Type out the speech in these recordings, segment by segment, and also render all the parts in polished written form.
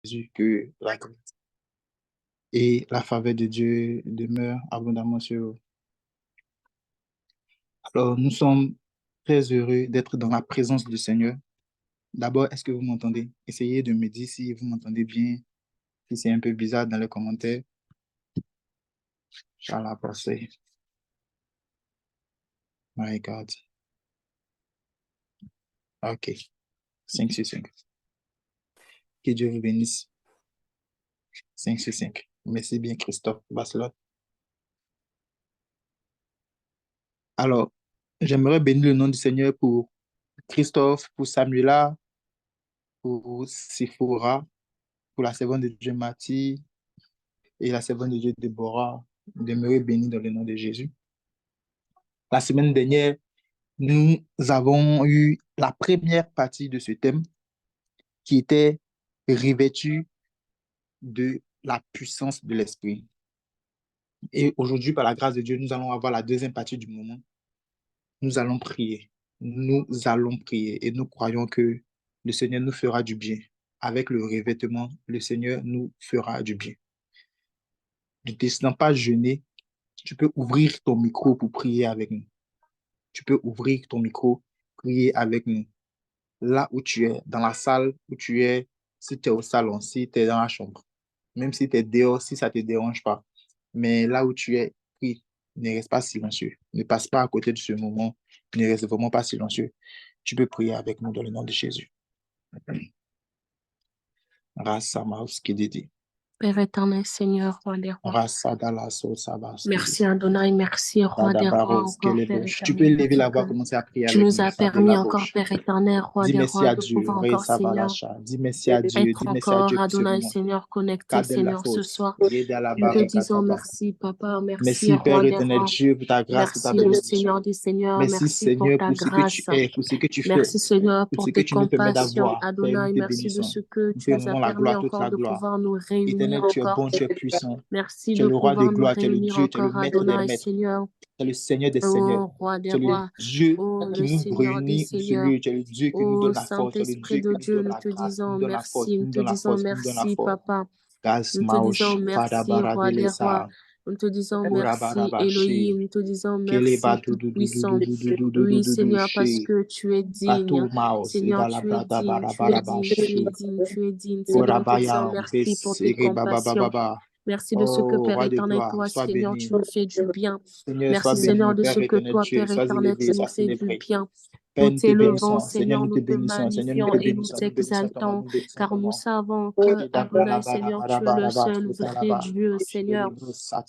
Jésus, que la grâce et la faveur de Dieu demeurent abondamment sur vous. Alors, nous sommes très heureux d'être dans la présence du Seigneur. D'abord, est-ce que vous m'entendez? Essayez de me dire si vous m'entendez bien, si c'est un peu bizarre dans les commentaires. Inch'Allah, passé. My God. OK. 5 sur 5. Que Dieu vous bénisse. 5 sur 5. Merci bien, Christophe Basselot. Alors, j'aimerais bénir le nom du Seigneur pour Christophe, pour Samuela, pour Sephora, pour la servante de Dieu Mathie et la servante de Dieu Déborah. Demeurez bénis dans le nom de Jésus. La semaine dernière, nous avons eu la première partie de ce thème qui était revêtu de la puissance de l'Esprit. Et aujourd'hui, par la grâce de Dieu, nous allons avoir la deuxième partie du moment. Nous allons prier. Nous allons prier et nous croyons que le Seigneur nous fera du bien. Avec le revêtement, le Seigneur nous fera du bien. Ne décidant pas jeûner, tu peux ouvrir ton micro pour prier avec nous. Tu peux ouvrir ton micro, prier avec nous. Là où tu es, dans la salle où tu es, si tu es au salon, si tu es dans la chambre, même si tu es dehors, si ça ne te dérange pas. Mais là où tu es, prie, ne reste pas silencieux. Ne passe pas à côté de ce moment. Ne reste vraiment pas silencieux. Tu peux prier avec nous dans le nom de Jésus. Père éternel, Seigneur, roi des rois. Merci Adonai, merci roi des rois, encore Père Tu peux éternel. lever la voix, commencer à prier Tu avec nous as permis encore, Père éternel, roi Dis des merci rois, à de Dieu. pouvoir encore, Seigneur, Dis merci à Dieu. être Dis merci à Dieu encore, pour ce Adonai, moment. Seigneur, connecté, Cadre la Seigneur, ce force. soir. Nous te disons merci, Papa, merci, Merci, roi Père des éternel rois. Dieu, pour ta grâce, pour ta Merci, le bénédiction. Seigneur des Seigneurs. Merci, Merci pour Seigneur, ta pour ce que grâce. tu es, pour ce que tu fais, Merci, Seigneur, pour ce pour que tes tu nous permets compassions, d'avoir. Père, Adonai. nous te Merci de bénissons. ce que Nous tu te nous as rendons la permis gloire, toute encore la de gloire. pouvoir nous réunir Éternel, tu es encore. bon, tu es puissant. Merci Tu es de le roi des pouvoir nous gloires, tu es le réunir Dieu, tu es le encore, maître des Adonai, maîtres, Seigneur. tu es le Seigneur des seigneurs. Oh, roi des Tu es le rois. Dieu Oh, qui le nous Seigneur des réunit sur seigneurs. lui. Tu es le Dieu qui nous Oh, donne la force. Tu es le Saint-Esprit Dieu de qui nous Dieu, donne nous la te grâce, qui nous disons donne la force, merci. qui Nous nous te donne la disons force, qui nous donne la merci, force. Papa. Gas Nous te disons Maush, merci, roi des rois. Nous te disons merci, Urabarabashi, Elohim. Nous te disons Keleba merci, du du du du Tout-Puissant. du du du du du du Oui, du du Seigneur, parce shi. que tu es digne. Katu Maus, Seigneur, Idala tu es Brada digne, tu es digne, tu es Barabarabashi. digne, tu es digne. Seigneur, nous te disons Urabaya, merci pour tes Besiri Baba compassions. Baba. Merci de ce que, Oh, Père roi de éternel, gloire, toi, sois Seigneur, béni. tu nous fais du bien. Seigneur, sois Merci, béni. Seigneur, de ce Père que éternel toi, Dieu, Père sois éternel, élevé, tu nous sois fais du célébré. bien. Père, Nous nous te t'élevons, bénissons. Seigneur, Seigneur, nous nous te te bénissons. Seigneur, nous magnifions te et nous bénissons. Nous bénissons ton nom, t'exaltons, nous bénissons car ton nous nom. savons que, Adonai, Seigneur, tu es le seul vrai Dieu, Seigneur.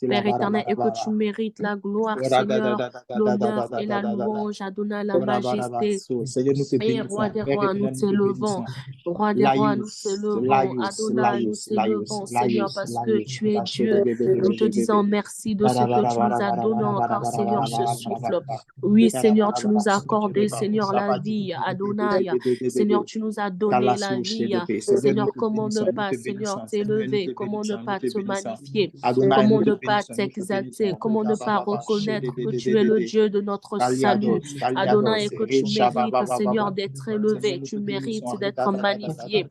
Père éternel, et que tu mérites la gloire, Seigneur, l'honneur et la louange, Adonai, la majesté. Seigneur, nous te Et roi bénissons. des Père rois, nous éternel, nous te t'élevons. bénissons. Roi des rois, nous t'élevons. Adonai, nous t'élevons, Seigneur, parce que tu es Dieu. Nous te disons merci de ce que tu nous as donné encore, Seigneur, ce souffle. Oui, Seigneur, tu nous as accordé, Seigneur, la vie, Adonai. Seigneur, tu nous as donné la vie. Seigneur, comment ne pas, Seigneur, t'élever? Comment ne pas te magnifier? Comment ne pas t'exalter? Comment ne pas reconnaître que tu es le Dieu de notre salut? Adonai, et que tu mérites, Seigneur, d'être élevé. Tu mérites d'être magnifié.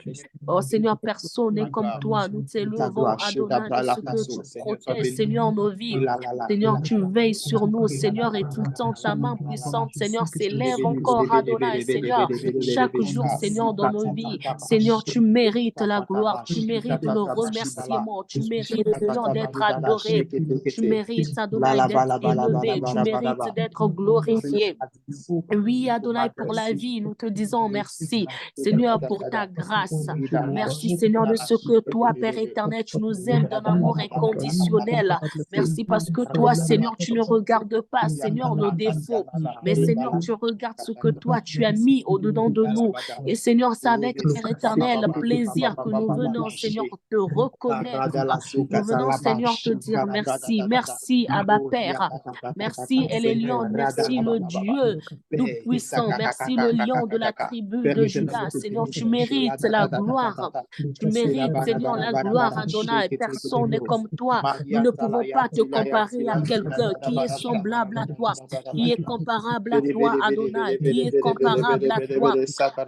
Oh, Seigneur, personne n'est comme toi. Nous t'élevons, Adonai, de ce que tu protèges, Seigneur, nos vies. Seigneur, tu veilles sur nous, Seigneur, et tout le temps ta main puissante, Seigneur, s'élève encore, Adonai, Seigneur, chaque jour, Seigneur, dans nos vies. Seigneur, tu mérites la gloire, tu mérites le remerciement, tu mérites, Seigneur, d'être adoré, tu mérites, Adonai, d'être élevé, tu mérites d'être glorifié. Oui, Adonai, pour la vie, nous te disons merci, Seigneur, pour ta grâce. Merci, Seigneur, de ce que toi, Père éternel, tu nous aimes d'un amour inconditionnel. Merci parce que toi, Seigneur, tu ne regardes pas, Seigneur, nos défauts, mais Seigneur, tu regardes ce que toi, tu as mis au-dedans de nous. Et Seigneur, c'est avec, Père éternel, plaisir que nous venons, Seigneur, te reconnaître. Nous venons, Seigneur, te dire merci. Merci, Abba Père. Merci, Elion. Merci, le Dieu tout-puissant. Merci, le lion de la tribu de Judas. Seigneur, tu mérites la gloire. Tu mérites, Seigneur, la gloire, Adonai. Personne n'est comme toi. Nous ne pouvons pas te comparer à quelqu'un qui est semblable à toi, qui est comparable à toi, Adonai. Qui est comparable à toi?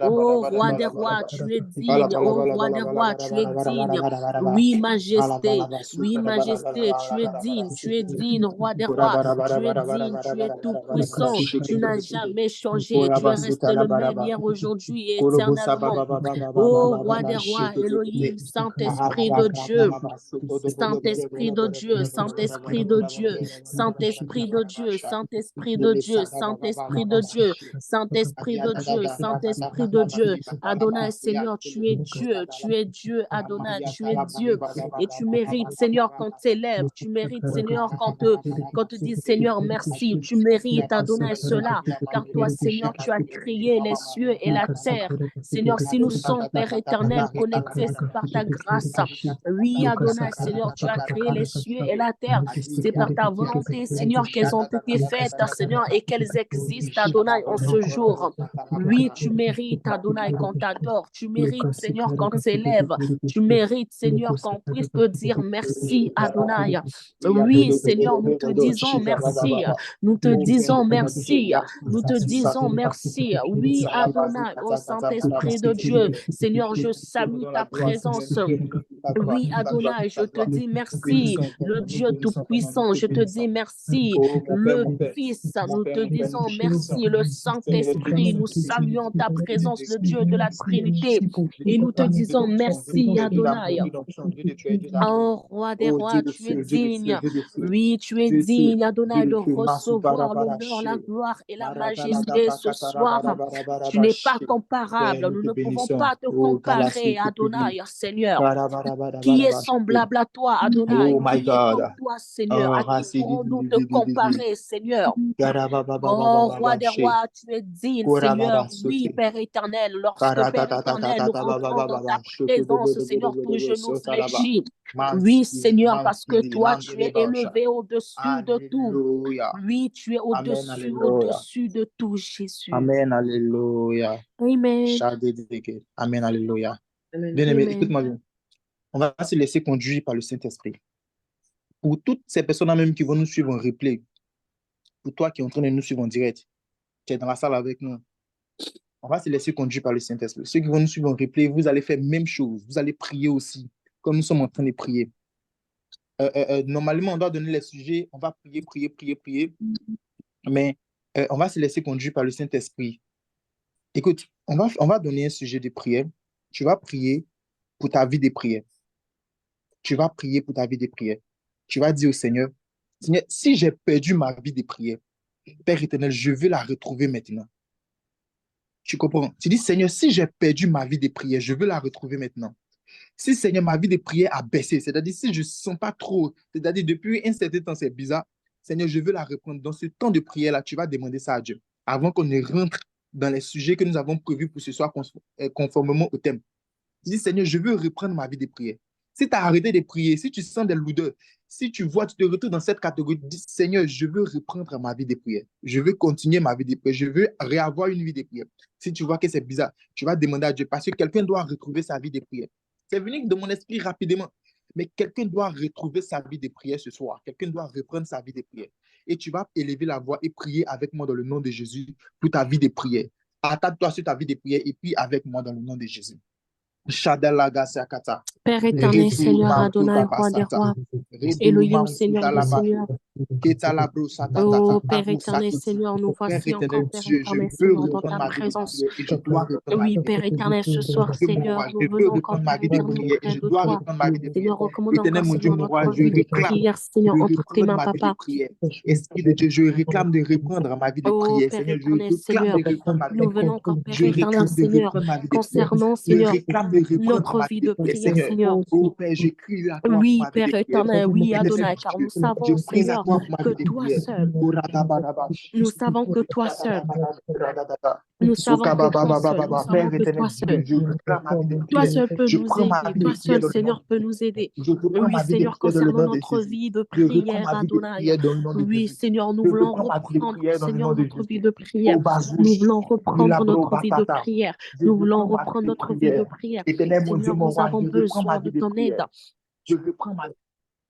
Oh, roi des rois, tu es digne. Oh, roi des rois, tu es digne. Oui, majesté. Oui, majesté, tu es digne, roi des rois. Tu es digne, tu es tout puissant. Tu n'as jamais changé. Tu es resté le même hier, aujourd'hui et éternellement. Oh, roi des rois, Elohim, Saint-Esprit de Dieu. Saint-Esprit de Dieu, Saint-Esprit de Dieu, Saint-Esprit de Dieu, Saint-Esprit de Dieu, Saint-Esprit de Dieu, Saint-Esprit de Dieu, Saint-Esprit de Dieu. Adonai, Seigneur, tu es Dieu, Adonai, tu es Dieu. Et tu mérites, Seigneur, qu'on t'élève, tu mérites, Seigneur, qu'on te dise, Seigneur, merci, tu mérites, Adonai, cela, car toi, Seigneur, tu as créé les cieux et la terre. Seigneur, si nous sommes, Père éternel, connectés par ta grâce, oui, Adonai, Seigneur, tu as créé les cieux et la terre. C'est par ta volonté, Seigneur, qu'elles ont été faites, Seigneur, et qu'elles existent, Adonai, en ce jour. Oui, tu mérites, Adonai, qu'on t'adore. Tu mérites, Seigneur, qu'on s'élève. Tu mérites, Seigneur, qu'on puisse te dire merci, Adonai. Oui, Seigneur, nous te disons merci. Nous te disons merci. Nous te disons merci. Oui, Adonai, ô Saint-Esprit de Dieu. Seigneur, je salue ta présence. Oui, Adonai, je te dis merci, le Dieu Tout-Puissant, je te dis merci, le Fils, nous te disons merci, le Saint-Esprit, nous saluons ta présence, le Dieu de la Trinité, et nous te disons merci, Adonai. Oh, roi des rois, tu es digne. Oui, tu es digne, Adonai, de recevoir l'honneur, la gloire et la majesté ce soir. Tu n'es pas comparable. Nous ne pouvons pas te comparer, Adonai, Seigneur. Qui est semblable à toi, Adonai? Qui est comme toi, Seigneur? À qui pourrons-nous te comparer, Seigneur? Oh, roi des rois, tu es digne, Seigneur. Oui, Père éternel, lorsque, Père éternel, nous rentrons dans ta présence, Seigneur, tout genou fléchit. Oui, Seigneur, parce que toi, tu es élevé au-dessus de tout. Oui, tu es au-dessus de tout, Jésus. Amen, alléluia. Amen. Amen, alléluia. Bien-aimé, écoute-moi bien. On va se laisser conduire par le Saint-Esprit. Pour toutes ces personnes même qui vont nous suivre en replay, pour toi qui es en train de nous suivre en direct, qui est dans la salle avec nous, on va se laisser conduire par le Saint-Esprit. Ceux qui vont nous suivre en replay, vous allez faire la même chose. Vous allez prier aussi, comme nous sommes en train de prier. Normalement, on doit donner les sujets, on va prier, mais on va se laisser conduire par le Saint-Esprit. Écoute, on va donner un sujet de prière. Tu vas prier pour ta vie de prière. Tu vas prier pour ta vie de prière. Tu vas dire au Seigneur, Seigneur, si j'ai perdu ma vie de prière, Père éternel, je veux la retrouver maintenant. Tu comprends? Tu dis, Seigneur, si j'ai perdu ma vie de prière, je veux la retrouver maintenant. Si, Seigneur, ma vie de prière a baissé, c'est-à-dire si je ne sens pas trop, c'est-à-dire depuis un certain temps, c'est bizarre, Seigneur, je veux la reprendre. Dans ce temps de prière-là, tu vas demander ça à Dieu, avant qu'on ne rentre dans les sujets que nous avons prévus pour ce soir, conformément au thème. Tu dis, Seigneur, je veux reprendre ma vie de prière. Si tu as arrêté de prier, si tu sens des lourdeurs, si tu vois, tu te retrouves dans cette catégorie, dis, Seigneur, je veux reprendre ma vie de prière. Je veux continuer ma vie de prière. Je veux réavoir une vie de prière. Si tu vois que c'est bizarre, tu vas demander à Dieu, parce que quelqu'un doit retrouver sa vie de prière. C'est venu de mon esprit rapidement. Mais quelqu'un doit retrouver sa vie de prière ce soir. Quelqu'un doit reprendre sa vie de prière. Et tu vas élever la voix et prier avec moi dans le nom de Jésus pour ta vie de prière. Attaque-toi sur ta vie de prière et prie avec moi dans le nom de Jésus. Père éternel, Seigneur Adonai, roi des rois, Elohim, Seigneur des seigneurs. Oh, Père éternel, Seigneur, nous voici encore, Père éternel, Seigneur, dans ta présence. Oui, Père éternel, ce soir, Seigneur, nous venons encore, Père éternel, auprès de toi. Seigneur, recommande encore, Seigneur, notre vie de prière, Seigneur, entre tes mains, Papa. Esprit de Dieu, je réclame de reprendre ma vie de prière. Père éternel, Seigneur, nous venons encore, Père éternel, Seigneur, concernant, Seigneur, notre vie de prière, Seigneur. Oui, Père éternel, oui, Adonai, car nous savons, Seigneur, que toi seul, nous savons que toi seul, nous savons que toi seul, nous savons que toi seul peux nous aider, toi seul, Seigneur, peut nous aider. Oui, Seigneur, concernant notre vie de prière, Adonai. Oui, Seigneur, nous voulons reprendre, Seigneur, notre vie de prière. Nous voulons reprendre notre vie de prière. Nous voulons reprendre notre vie de prière. Seigneur, nous avons besoin de ton aide. Je reprends ma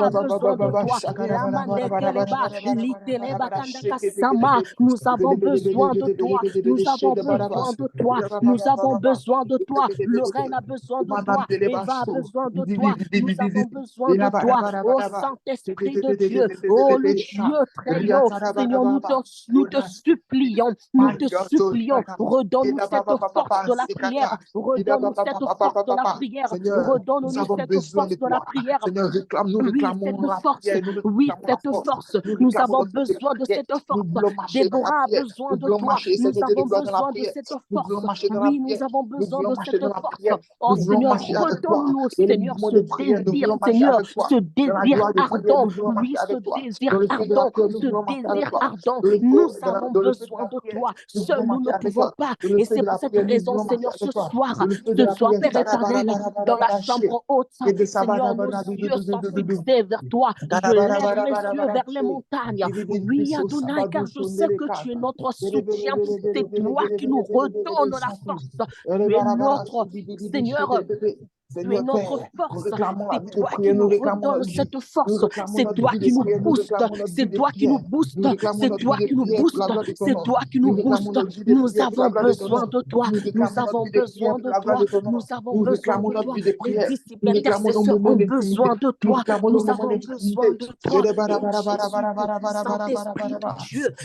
a besoin de toi. Ramandekeleba, liteleba kandakasama. Nous avons besoin de toi. Nous avons besoin de toi. Nous avons besoin de toi. Lorraine a besoin de toi. Eva a besoin de toi. Nous avons besoin de toi. Oh Saint-Esprit de Dieu. Oh le Dieu très supplions, Seigneur, nous te supplions, redonne-nous cette force de la prière, redonne-nous cette force de la prière, redonne-nous cette force de la prière. Seigneur, réclame-nous, réclamons la prière. Oui, cette force, nous avons besoin de cette force. Déborah a besoin de toi, nous avons besoin de cette force. Oui, nous avons besoin de cette force. Oh Seigneur, redonne-nous, Seigneur, ce désir, Seigneur, ce désir ardent. Oui, ce désir ardent, nous avons besoin de toi. Seuls nous ne pouvons pas. Et c'est pour cette raison, Seigneur, ce soir, Père éternel, dans la chambre haute, Seigneur, nos yeux sont fixés vers toi. Je lève mes yeux vers les montagnes. Oui, Adonai, car je sais que tu es notre soutien. C'est toi qui nous redonne la force. Tu es notre Seigneur. Tu es notre force, c'est toi qui nous redonne cette force, c'est toi qui nous booste, c'est toi qui nous booste, c'est toi qui nous booste, c'est toi qui nous booste. Nous avons besoin de toi, nous avons besoin de toi, nous avons besoin de toi. Les disciples intercesseurs ont besoin de toi, nous avons besoin de toi.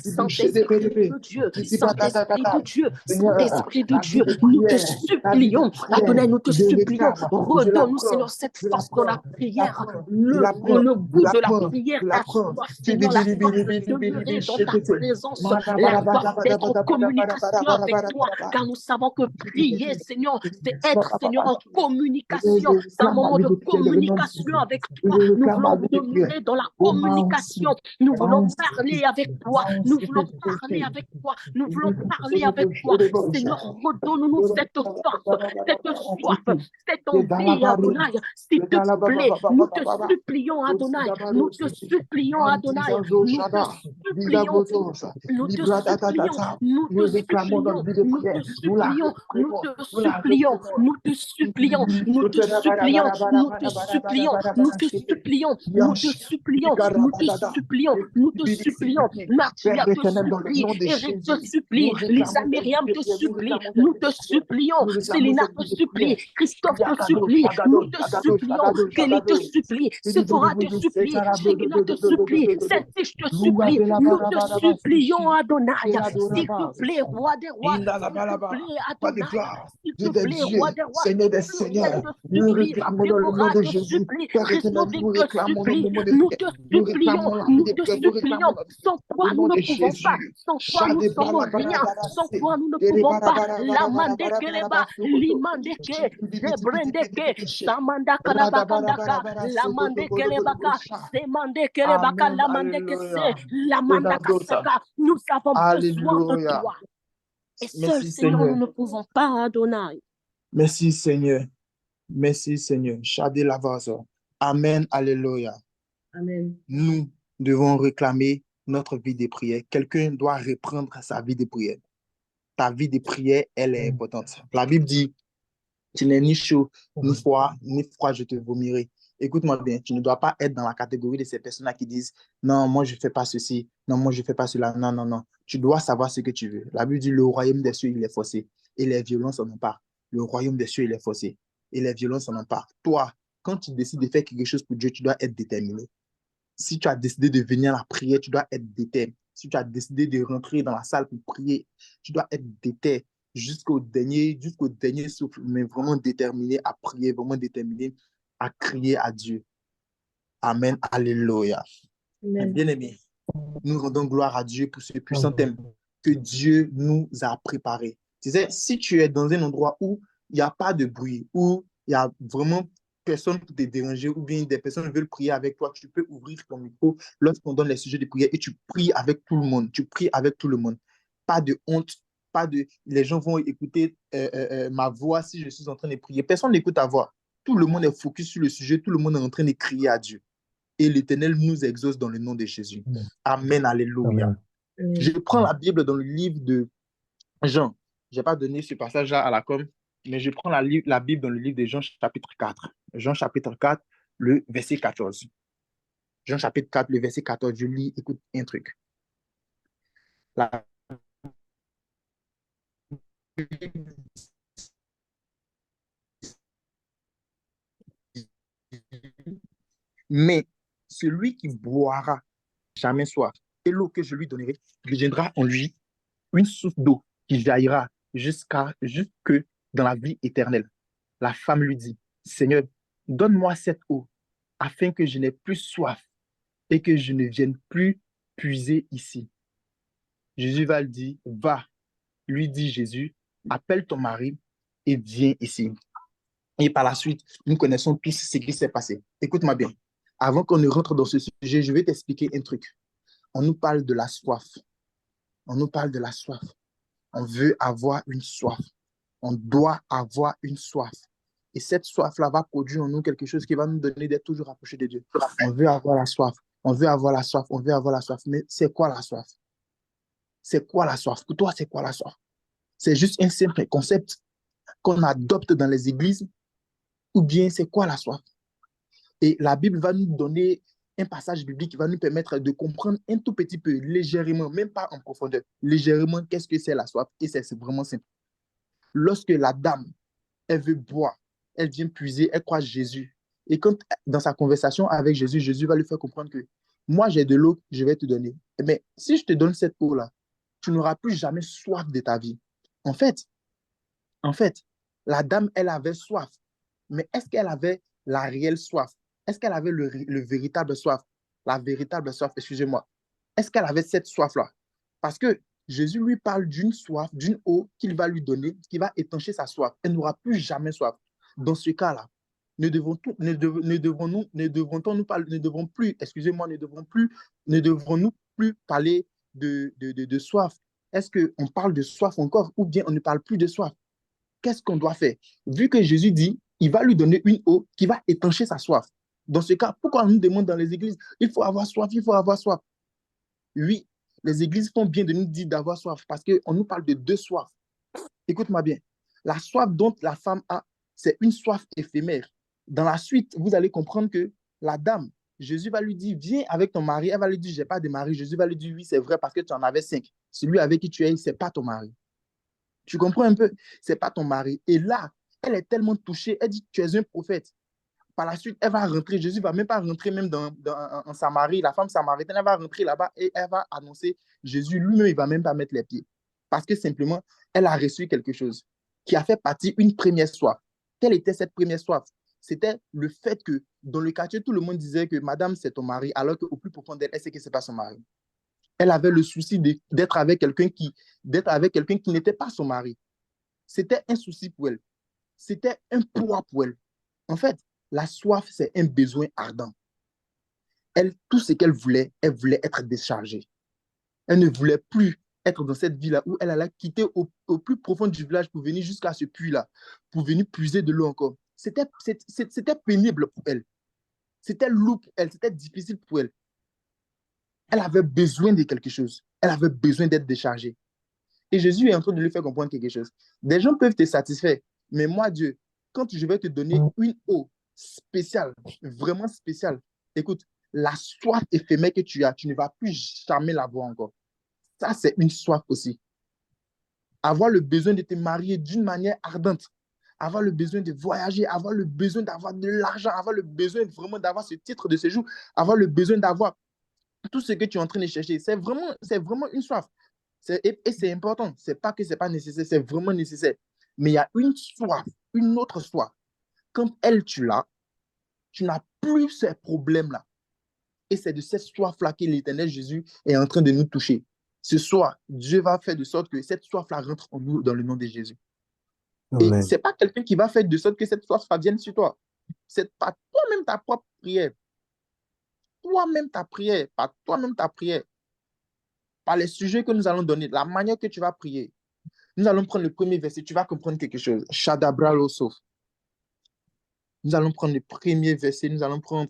Saint-Esprit de Dieu, Saint-Esprit de Dieu, Saint-Esprit de Dieu, Saint-Esprit de Dieu, nous te supplions, Adonai, nous te supplions, redonne-nous, Seigneur, cette force de la prière, le goût de la prière, la soif, Seigneur, la soif de demeurer dans ta présence, la soif d'être en communication avec toi, car nous savons que prier, Seigneur, c'est être, Seigneur, en communication, c'est un moment de communication avec toi. Nous voulons demeurer dans la communication, nous voulons parler avec toi, nous voulons parler avec toi, nous voulons parler avec toi. Seigneur, redonne-nous cette force, cette soif, cette envie, Adonai, s'il te plaît, nous te supplions, Adonai, nous te supplions, Adonai, nous te supplions, nous te supplions, nous te supplions, nous te supplions, nous te supplions, nous te supplions, nous te supplions, nous te supplions, nous te supplions, nous te supplions, nous te supplions, nous te supplions, Martyria te supplie, Eric te supplie, Lisa Myriam te supplie, nous te supplions, Célina te supplie, Christophe te supplie, nous te supplions, Kelly te supplie, Sephora te supplie, Shekina te supplie, Saint-Tige te supplie, nous te supplions, Adonai, s'il te plaît, roi des rois, s'il te plaît, Adonai, s'il te plaît, roi des rois, Seigneur des seigneurs, nous réclamons dans le nom de Jésus, Père éternel, nous réclamons dans le nom de nous te supplions, nous te supplions, sans toi nous ne pouvons pas, sans toi nous sommes rien, sans toi nous ne pouvons pas, la mandekeleba, limandeke, zebrendeke, samanda kalabakandaka, la mandekelebaka, semandekelebaka, la mandekese, la mandakasaka, nous avons besoin de toi. Et seul, Seigneur, nous ne pouvons pas, Adonai. Merci, Seigneur. Merci, Seigneur. Shade Lavazo. Amen. Alléluia. Amen. Nous devons réclamer notre vie de prière. Quelqu'un doit reprendre sa vie de prière. Ta vie de prière, elle est importante. La Bible dit, tu n'es ni chaud, ni froid, je te vomirai. Écoute-moi bien, tu ne dois pas être dans la catégorie de ces personnes-là qui disent, non, moi, je ne fais pas ceci, non, moi, je ne fais pas cela, non, non, non. Tu dois savoir ce que tu veux. La Bible dit, le royaume des cieux, il est forcé, et les violences en emparent. Le royaume des cieux, il est forcé, et les violences en emparent. Toi, quand tu décides de faire quelque chose pour Dieu, tu dois être déterminé. Si tu as décidé de venir à la prière, tu dois être déterminé. Si tu as décidé de rentrer dans la salle pour prier, tu dois être déterminé jusqu'au dernier souffle, mais vraiment déterminé à prier, vraiment déterminé à crier à Dieu. Amen. Alléluia. Bien-aimés, nous rendons gloire à Dieu pour ce puissant thème que Dieu nous a préparé. Tu sais, si tu es dans un endroit où il n'y a pas de bruit, où il y a vraiment personne pour te déranger, ou bien des personnes veulent prier avec toi, tu peux ouvrir ton micro lorsqu'on donne les sujets de prière et tu pries avec tout le monde. Tu pries avec tout le monde. Pas de honte, pas de... Les gens vont écouter ma voix si je suis en train de prier. Personne n'écoute ta voix. Tout le monde est focus sur le sujet, tout le monde est en train de crier à Dieu. Et l'Éternel nous exauce dans le nom de Jésus. Amen, alléluia. Amen. Je prends la Bible dans le livre de Jean. Je n'ai pas donné ce passage-là à la com, mais je prends la Bible dans le livre de Jean chapitre 4. Jean chapitre 4, le verset 14. Jean chapitre 4, le verset 14, je lis, écoute un truc. Mais celui qui boira jamais soif et l'eau que je lui donnerai deviendra en lui une source d'eau qui jaillira jusque dans la vie éternelle. La femme lui dit, Seigneur, donne-moi cette eau afin que je n'ai plus soif et que je ne vienne plus puiser ici. Jésus va lui dire, va, lui dit Jésus, appelle ton mari et viens ici. Et par la suite, nous connaissons tous ce qui s'est passé. Écoute-moi bien. Avant qu'on ne rentre dans ce sujet, je vais t'expliquer un truc. On nous parle de la soif. On nous parle de la soif. On veut avoir une soif. On doit avoir une soif. Et cette soif-là va produire en nous quelque chose qui va nous donner d'être toujours rapprochés de Dieu. On veut avoir la soif. On veut avoir la soif. On veut avoir la soif. Mais c'est quoi la soif? C'est quoi la soif? Pour toi, c'est quoi la soif? C'est juste un simple concept qu'on adopte dans les églises ou bien c'est quoi la soif? Et la Bible va nous donner un passage biblique qui va nous permettre de comprendre un tout petit peu, légèrement, même pas en profondeur, légèrement, qu'est-ce que c'est la soif. Et c'est vraiment simple. Lorsque la dame, elle veut boire, elle vient puiser, elle croit Jésus. Et quand, dans sa conversation avec Jésus, Jésus va lui faire comprendre que moi, j'ai de l'eau, je vais te donner. Mais si je te donne cette eau-là, tu n'auras plus jamais soif de ta vie. En fait, en fait, la dame, elle avait soif. Mais est-ce qu'elle avait la réelle soif? Est-ce qu'elle avait le véritable soif? La véritable soif, excusez-moi. Est-ce qu'elle avait cette soif-là? Parce que Jésus lui parle d'une soif, d'une eau qu'il va lui donner, qui va étancher sa soif. Elle n'aura plus jamais soif. Dans ce cas-là, ne devons plus, excusez-moi, ne devrons-nous plus parler de soif? Est-ce qu'on parle de soif encore ou bien on ne parle plus de soif? Qu'est-ce qu'on doit faire? Vu que Jésus dit, il va lui donner une eau qui va étancher sa soif. Dans ce cas, pourquoi on nous demande dans les églises, il faut avoir soif, il faut avoir soif? Oui, les églises font bien de nous dire d'avoir soif parce qu'on nous parle de deux soifs. Écoute-moi bien. La soif dont la femme a, c'est une soif éphémère. Dans la suite, vous allez comprendre que la dame, Jésus va lui dire, viens avec ton mari. Elle va lui dire, je n'ai pas de mari. Jésus va lui dire, oui, c'est vrai parce que tu en avais 5. Celui avec qui tu es, ce n'est pas ton mari. Tu comprends un peu? Ce n'est pas ton mari. Et là, elle est tellement touchée. Elle dit, tu es un prophète. Par la suite, elle va rentrer. Jésus ne va même pas rentrer même en Samarie. La femme samaritaine, elle va rentrer là-bas et elle va annoncer Jésus lui-même, il ne va même pas mettre les pieds. Parce que simplement, elle a reçu quelque chose qui a fait partie une première soif. Quelle était cette première soif? C'était le fait que dans le quartier, tout le monde disait que madame, c'est ton mari, alors qu'au plus profond d'elle, elle sait que ce n'est pas son mari. Elle avait le souci d'être avec quelqu'un qui n'était pas son mari. C'était un souci pour elle. C'était un poids pour elle. En fait, la soif, c'est un besoin ardent. Elle, tout ce qu'elle voulait, elle voulait être déchargée. Elle ne voulait plus être dans cette vie-là où elle allait quitter au plus profond du village pour venir jusqu'à ce puits-là, pour venir puiser de l'eau encore. C'était pénible pour elle. C'était lourd pour elle. C'était difficile pour elle. Elle avait besoin de quelque chose. Elle avait besoin d'être déchargée. Et Jésus est en train de lui faire comprendre quelque chose. Des gens peuvent te satisfaire, mais moi, Dieu, quand je vais te donner une eau spéciale, vraiment spéciale, écoute, la soif éphémère que tu as, tu ne vas plus jamais l'avoir encore. Ça, c'est une soif aussi. Avoir le besoin de te marier d'une manière ardente, avoir le besoin de voyager, avoir le besoin d'avoir de l'argent, avoir le besoin vraiment d'avoir ce titre de séjour, avoir le besoin d'avoir tout ce que tu es en train de chercher. C'est vraiment une soif. Et c'est important. C'est pas que c'est pas nécessaire, c'est vraiment nécessaire. Mais il y a une soif, une autre soif. Quand elle, tu l'as, tu n'as plus ces problèmes-là. Et c'est de cette soif-là que l'Éternel Jésus est en train de nous toucher. Ce soir, Dieu va faire de sorte que cette soif-là rentre en nous dans le nom de Jésus. Et ce Amen. n'est pas quelqu'un qui va faire de sorte que cette soif vienne sur toi. C'est pas toi-même ta propre prière. Toi-même ta prière. Pas toi-même ta prière. Par les sujets que nous allons donner, la manière que tu vas prier. Nous allons prendre le premier verset. Tu vas comprendre quelque chose. Shadabra Losof. Nous allons prendre le premier verset. Nous allons prendre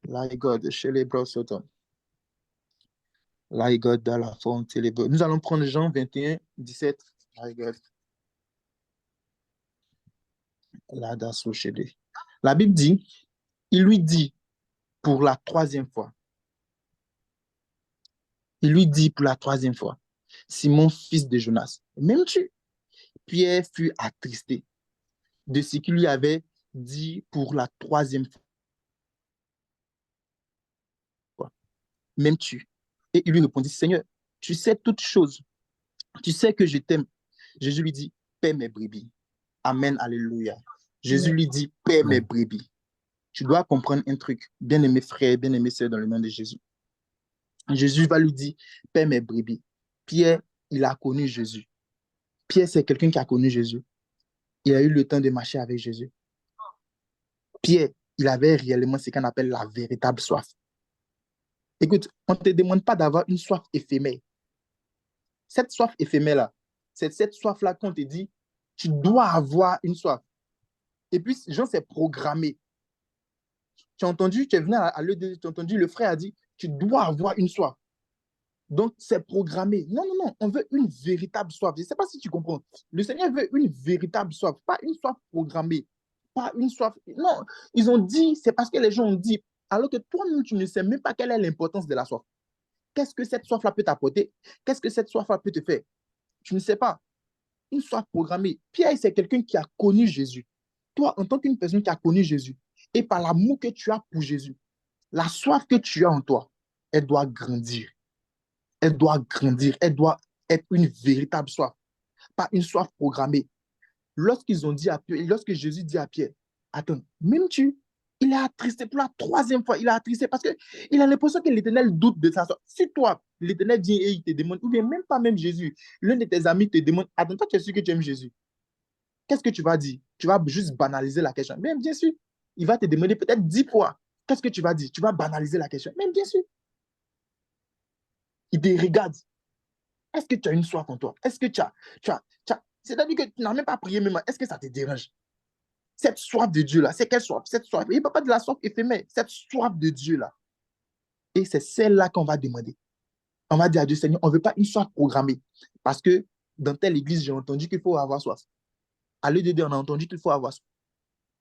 la God chez les Brosoton. La God dans la fonte. Nous allons prendre Jean 21, 17. La God. La Bible dit, il lui dit pour la troisième fois. Il lui dit pour la troisième fois, Simon, fils de Jonas, m'aimes-tu? Pierre fut attristé de ce qu'il lui avait dit pour la troisième fois. M'aimes-tu? Et il lui répondit, Seigneur, tu sais toutes choses. Tu sais que je t'aime. Jésus lui dit, paie mes brebis. Amen, alléluia. Jésus lui dit, paie mes brebis. Tu dois comprendre un truc, bien-aimé frère, bien-aimé sœur, dans le nom de Jésus. Jésus va lui dire, paie mes brebis. Pierre, il a connu Jésus. Pierre, c'est quelqu'un qui a connu Jésus. Il a eu le temps de marcher avec Jésus. Pierre, il avait réellement ce qu'on appelle la véritable soif. Écoute, on ne te demande pas d'avoir une soif éphémère. Cette soif éphémère-là, c'est cette soif-là qu'on te dit, tu dois avoir une soif. Et puis, Jean s'est programmé. Tu as entendu, tu es venu à l'ED, tu as entendu, le frère a dit, tu dois avoir une soif. Donc, c'est programmé. Non, non, non, on veut une véritable soif. Je ne sais pas si tu comprends. Le Seigneur veut une véritable soif, pas une soif programmée, pas une soif. Non, ils ont dit, c'est parce que les gens ont dit, alors que toi-même, tu ne sais même pas quelle est l'importance de la soif. Qu'est-ce que cette soif-là peut t'apporter? Qu'est-ce que cette soif-là peut te faire? Tu ne sais pas. Une soif programmée. Pierre, c'est quelqu'un qui a connu Jésus. Toi, en tant qu'une personne qui a connu Jésus, et par l'amour que tu as pour Jésus, la soif que tu as en toi, elle doit grandir. Elle doit grandir. Elle doit être une véritable soif, pas une soif programmée. Lorsque Jésus dit à Pierre, attends, même tu, il est attristé pour la troisième fois, il est attristé parce qu'il a l'impression que l'Éternel doute de sa soif. Si toi, l'Éternel vient et il te demande, ou bien même pas même Jésus, l'un de tes amis te demande, attends, toi, tu es sûr que tu aimes Jésus? Qu'est-ce que tu vas dire? Tu vas juste banaliser la question. Mais bien sûr, il va te demander peut-être 10 fois. Qu'est-ce que tu vas dire? Tu vas banaliser la question. Mais bien sûr, il te regarde. Est-ce que tu as une soif en toi? Est-ce que tu as c'est-à-dire que tu n'as même pas prié même. Est-ce que ça te dérange? Cette soif de Dieu-là, c'est quelle soif? Cette soif. Il ne parle pas de la soif éphémère. Cette soif de Dieu-là. Et c'est celle-là qu'on va demander. On va dire à Dieu, Seigneur, on ne veut pas une soif programmée. Parce que dans telle église, j'ai entendu qu'il faut avoir soif. À l'EDD, on a entendu qu'il faut avoir soif.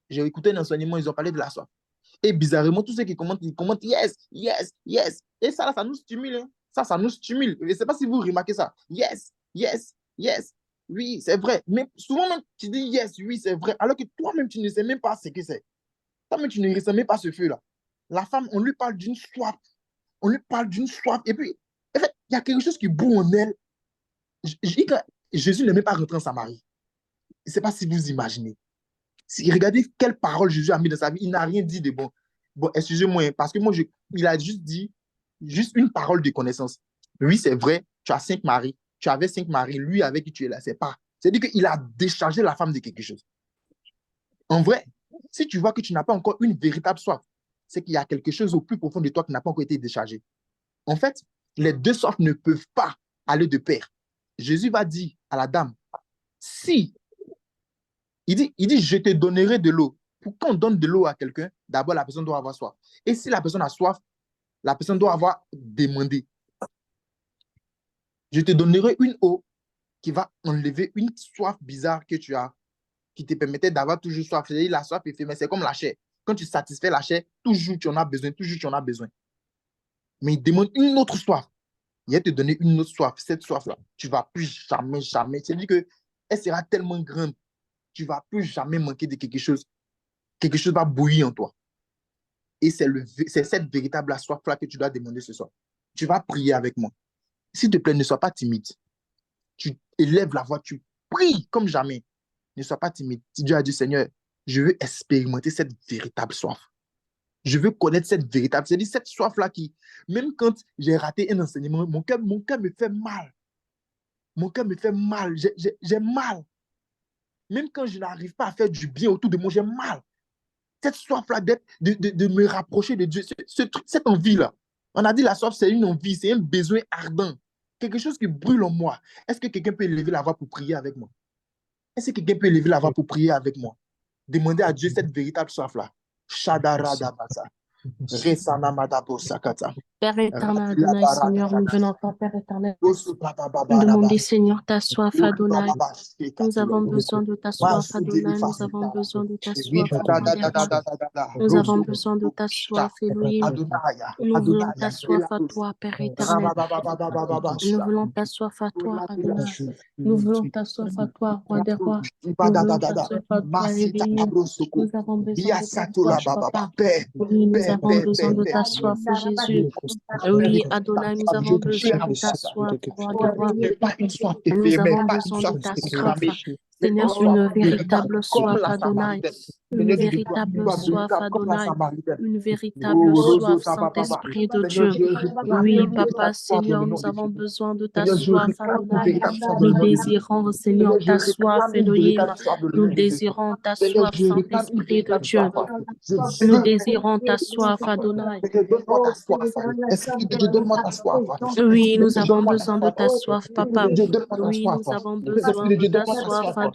J'ai écouté un enseignement, ils ont parlé de la soif. Et bizarrement, tous ceux qui commentent, ils commentent yes, yes, yes. Et ça, là, ça nous stimule. Hein. Ça nous stimule. Je ne sais pas si vous remarquez ça. Yes, yes, yes. Oui, c'est vrai. Mais souvent, même, tu dis yes, oui, c'est vrai. Alors que toi-même, tu ne sais même pas ce que c'est. Toi-même, tu ne ressens même pas ce feu-là. La femme, on lui parle d'une soif. On lui parle d'une soif. Et puis, en fait, il y a quelque chose qui boue en elle. Je dis que Jésus n'est même pas rentré en Samarie. Je ne sais pas si vous imaginez. Regardez quelle parole Jésus a mis dans sa vie. Il n'a rien dit de bon. Bon, excusez-moi, parce que moi, il a juste dit une parole de connaissance. Oui, c'est vrai, tu as 5 maris. Tu avais 5 maris. Lui avec qui tu es là, c'est pas. C'est-à-dire qu'il a déchargé la femme de quelque chose. En vrai, si tu vois que tu n'as pas encore une véritable soif, c'est qu'il y a quelque chose au plus profond de toi qui n'a pas encore été déchargé. En fait, les deux soifs ne peuvent pas aller de pair. Jésus va dire à la dame, si il dit, je te donnerai de l'eau. Pour qu'on donne de l'eau à quelqu'un, d'abord, la personne doit avoir soif. Et si la personne a soif, la personne doit avoir demandé. Je te donnerai une eau qui va enlever une soif bizarre que tu as, qui te permettait d'avoir toujours soif. C'est-à-dire la soif éphémère, c'est comme la chair. Quand tu satisfais la chair, toujours tu en as besoin, toujours tu en as besoin. Mais il demande une autre soif. Il va te donner une autre soif. Cette soif-là, tu ne vas plus jamais, jamais. C'est-à-dire qu'elle sera tellement grande, tu ne vas plus jamais manquer de quelque chose. Quelque chose va bouillir en toi. Et c'est cette véritable soif-là que tu dois demander ce soir. Tu vas prier avec moi. S'il te plaît, ne sois pas timide. Tu élèves la voix, tu pries comme jamais. Ne sois pas timide. Si Dieu a dit, Seigneur, je veux expérimenter cette véritable soif. Je veux connaître cette véritable, c'est-à-dire cette soif-là qui, même quand j'ai raté un enseignement, mon cœur me fait mal. Mon cœur me fait mal. J'ai mal. Même quand je n'arrive pas à faire du bien autour de moi, j'ai mal. Cette soif-là de me rapprocher de Dieu, cette envie-là. On a dit la soif, c'est une envie, c'est un besoin ardent. Quelque chose qui brûle en moi. Est-ce que quelqu'un peut élever la voix pour prier avec moi? Est-ce que quelqu'un peut élever la voix pour prier avec moi? Demander à Dieu cette véritable soif-là. Shadaradabasa. Père éternel, Adonai, Seigneur, nous venons pas, Père éternel, demander, Seigneur, ta soif, Adonai. Nous avons besoin de ta soif, Adonai. Nous avons besoin de ta soif, nous avons besoin de ta soif, Elohim. Nous voulons ta soif à toi, Père éternel. Nous voulons ta soif à toi, Adonai. Nous voulons ta soif à toi, Roi des rois. Nous voulons ta soif à toi, Elohim. Nous avons besoin de ta soif, Papa. Oui, nous avons besoin de ta soif, Jésus. Oui, Adonai, nous avons besoin de ta soif, roi des rois. Nous avons besoin de ta soif. Seigneur, une véritable soif, Adonai. Une véritable soif, Adonai. Une véritable soif, Saint-Esprit de Dieu. Oui, Papa, Seigneur, nous avons besoin de ta soif, Adonai. Nous désirons, Seigneur, ta soif, Elohim. Nous désirons ta soif, Saint-Esprit de Dieu. Nous désirons ta soif, Adonai. Oui, nous avons besoin de ta soif, Papa. Oui, nous avons besoin de ta soif, Adonai.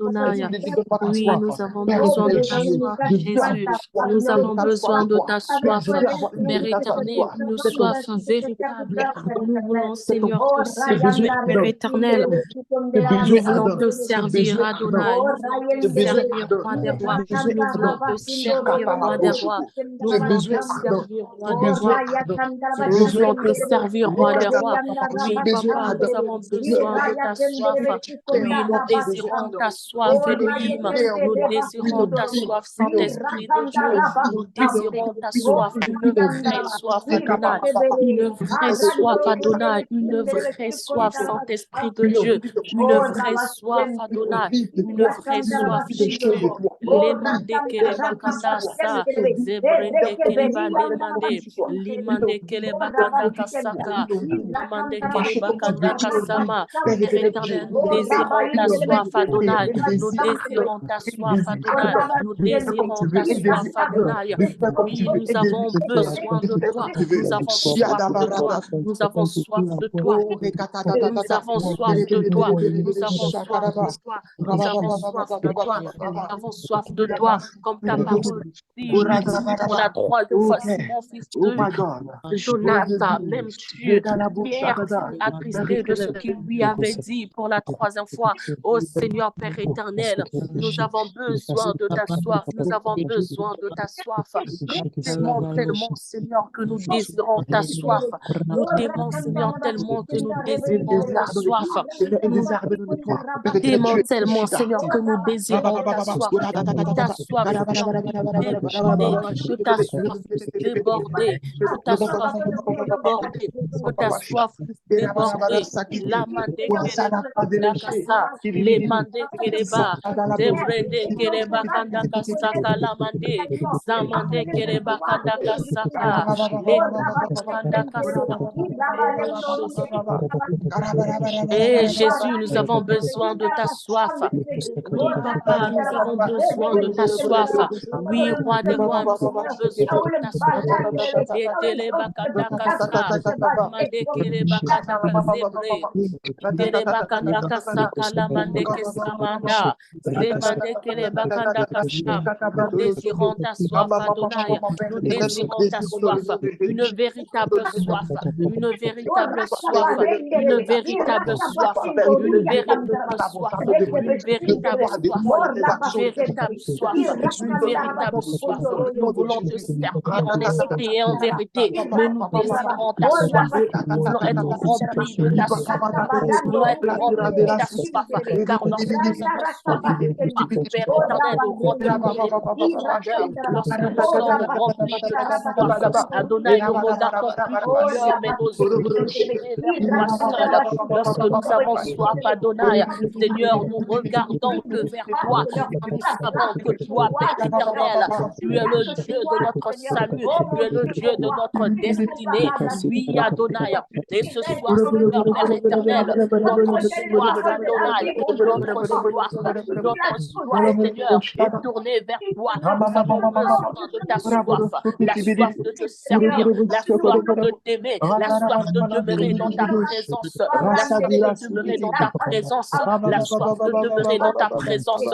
Oui, nous avons besoin de ta soif, Jésus. Nous avons besoin de ta soif, Père éternel, une soif véritable. Nous voulons, Seigneur, te servir, Père éternel. Nous voulons te servir, Adonai. Nous voulons te servir, Roi des rois. Nous voulons te servir, Roi des rois. Nous voulons te servir, Roi des rois. Nous voulons te servir, Roi des rois. Oui, Papa, nous avons besoin de ta soif. Oui, nous désirons ta soif, Elohim. Nous désirons ta soif, Saint-Esprit de Dieu. Nous désirons ta soif, une vraie soif, Adonai. Une vraie soif, Adonai. Une vraie soif, Saint-Esprit de Dieu. Une vraie soif, Adonai. Une vraie soif, Jésus. Lemande keleba kandasa, zebrende keleba lemande, limande keleba kanda kasaka, limande keleba kanda kasama. Père éternel, nous désirons ta soif, Adonai. Nous désirons ta soif, Adonai. Nous désirons ta soif, Adonai. Oui, nous avons besoin de toi. Nous avons soif de toi. Nous avons soif de toi. Nous avons soif de toi. Nous avons soif de toi. Nous avons soif de toi. Nous avons soif de toi. Comme ta parole dit pour la troisième fois, mon fils de Jonathan, même tu, Pierre, attristé de ce qu'il lui avait dit pour la troisième fois. Ô Seigneur Père éternel, nous avons besoin de ta soif. Nous avons besoin de ta soif. Tellement, tellement, Seigneur, que nous désirons ta soif. Nous t'aimons, Seigneur, tellement que nous désirons ta soif. Nous t'aimons tellement, Seigneur, que nous désirons ta soif. Ta soif, Seigneur, que ta soif puisse déborder. Que ta soif puisse déborder. Que ta soif puisse déborder. La mande kereba kasa, les mande kereba, debrende kereba kanda kasaka la mande, zamande kereba kanda kasaka, les kanda kasaka. Et Jésus, nous avons besoin de ta soif. Oui, Papa, nous avons besoin de ta soif. Oui, Roi des rois, nous avons besoin de ta soif. Et kereba kanda kasa, mande kereba kanda kazebre. Kereba kanda kasaka la mande kesamanda, zemande kereba kanda kasa. Nous désirons ta soif, Adonai. Nous désirons ta soif, une véritable soif, une véritable soif, une véritable soif, une véritable soif, une véritable soif, véritable soif, une véritable soif. Nous voulons te servir en esprit et en vérité, mais nous désirons ta soif. Nous voulons être remplis de ta soif. Nous voulons être remplis de ta soif, car lorsque nous avons soif de toi, Père éternel, nous retenons les profondeurs. Lorsque nous sommes remplis de ta soif, Adonai, nous regardons plus ailleurs, mais nos yeux sont tournés vers toi seul. Lorsque nous avons soif, Adonai, Seigneur, nous regardons que vers toi. Nous savons que toi, Père éternel, tu es le Dieu de notre salut, tu es le Dieu de notre destinée. Oui, Adonai, et ce soir, Seigneur, Père éternel, notre soif, Adonai, notre soif, Seigneur, est tournée vers toi. Nous avons besoin de ta soif, la soif de te servir, la soif de t'aimer, la soif de demeurer dans ta présence, la soif de demeurer dans ta présence, la soif de demeurer dans ta présence.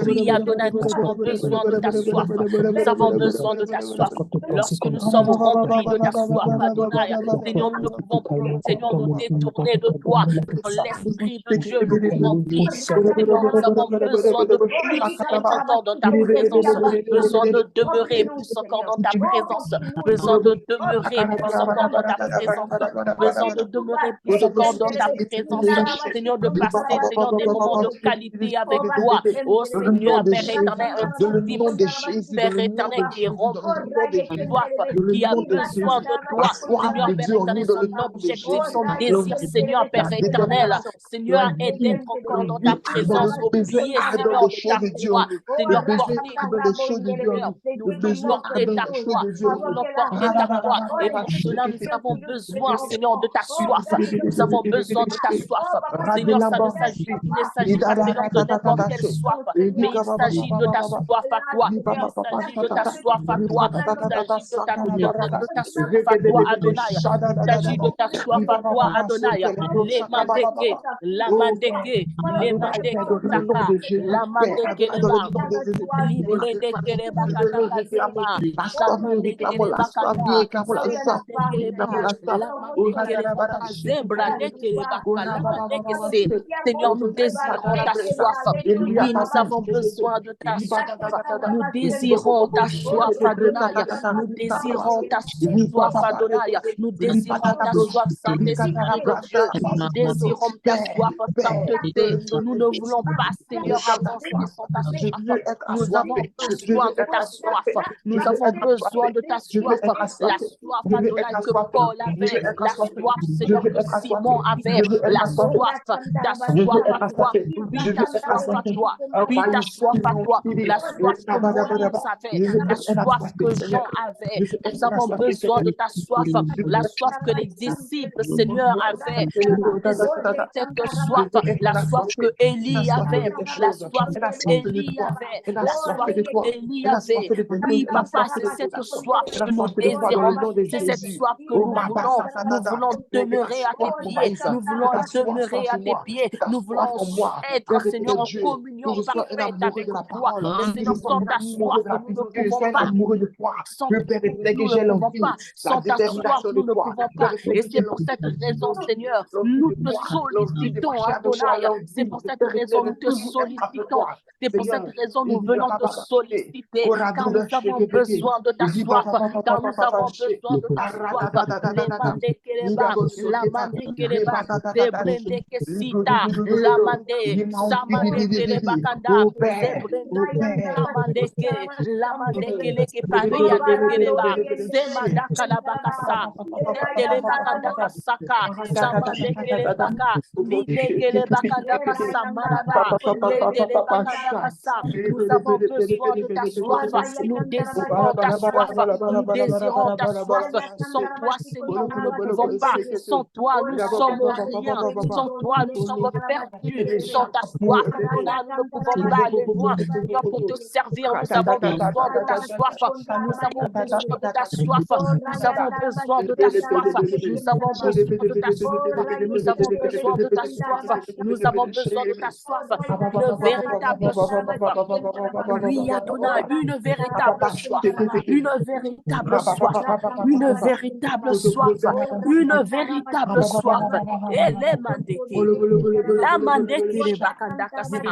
Oui, Adonai, nous avons besoin de ta soif. Nous avons besoin de ta soif. Lorsque nous sommes remplis de ta soif, Adonai, Seigneur, nous ne pouvons pas, Seigneur, nous détourner de toi. L'Esprit de Dieu nous remplit. Seigneur, nous avons besoin de plus être dans dans ta présence, besoin de demeurer plus encore dans ta présence, besoin de demeurer plus encore dans ta présence, besoin de demeurer plus encore dans ta présence, Seigneur, de passer, Seigneur, des moments de qualité avec toi. Oh Seigneur, Père éternel, un disciple, Père éternel, qui est rempli de soif, qui a besoin de toi, Seigneur, Père éternel, son objectif, son désir, Seigneur, Père éternel, Seigneur, est d'être encore dans ta présence, au pied, Seigneur, de ta croix, Seigneur, porter ta Seigneur, nous voulons porter ta croix, nous voulons porter ta croix, et pour cela, nous avons besoin, Seigneur, de ta soif, nous avons besoin de ta soif, Seigneur, ça ne s'agit pas, Seigneur, de n'importe quelle soif, mais il s'agit de ta soif à toi, il s'agit de ta soif à toi, il s'agit de ta soif à toi, Adonai, il s'agit de ta soif à toi, Adonai, les mandeke, la mandeke, les mandeke, taka, la mandeke, libre de kere bakata kasema, la mandeke le bakata, Seigneur, nous désirons ta soif. Oui, nous avons besoin de ta soif. Nous désirons ta soif, Adonai. Nous désirons ta soif, Adonai. Nous désirons ta soif, Saint-Esprit de Dieu. Nous désirons ta soif, sainteté. Nous ne voulons pas, Seigneur, avancer sans ta soif. Nous avons besoin de ta soif. Nous avons besoin de ta soif. La soif, Adonai, que Paul avait. La soif, Seigneur, que Simon avait. La soif, ta soif à toi. Oui, ta soif à toi. Oui, ta soif à toi. La soif que Moïse avait. La soif que Jean avait. Nous avons besoin de ta soif. La soif que les disciples, Seigneur, avaient. Cette soif. La soif que Élie avait. La soif que Élie avait. La soif que Élie avait. Oui, papa, c'est cette soif que nous désirons. C'est cette soif que nous voulons. Nous voulons demeurer à tes pieds. Nous voulons demeurer à tes pieds. Nous voulons être, Seigneur, en communion parfaite avec toi. Mais Seigneur, sans ta soif, nous ne pouvons pas. Sans ta soif, nous ne pouvons pas. Sans ta soif, nous ne pouvons pas. Et c'est pour cette raison, Seigneur, nous te sollicitons, Adonai. C'est pour cette raison, nous te sollicitons. C'est pour cette raison, nous venons te solliciter. Car nous avons besoin de ta soif. Car nous avons besoin de ta soif. La mande kereba, de brende kesita, la mande, samande kereba kanda, de brende, la mande kele ke paria de kereba, semanda kalabakasa, kereba kanda kasaka, samande kereba ka, mide kereba kanda kasa maraba, kereba kanda kasa. Nous avons besoin de ta soif, nous désirons ta soif, nous désirons ta soif. Sans toi, Seigneur, nous ne pouvons pas. Sans toi, nous sommes rien. Sans toi, nous sommes perdus. Sans ta soif, nous ne pouvons pas aller loin. Seigneur, pour te servir, nous avons besoin de ta soif. Nous avons besoin de ta soif. Nous avons besoin de ta soif. Nous avons besoin de ta soif. Nous avons besoin de ta soif. Nous avons besoin de ta soif. Une véritable soif. Oui, Adonai, une véritable soif. Une véritable soif. Une véritable soif. Une véritable soif. Et les mandeke. La mandeke les bakandaka sa. La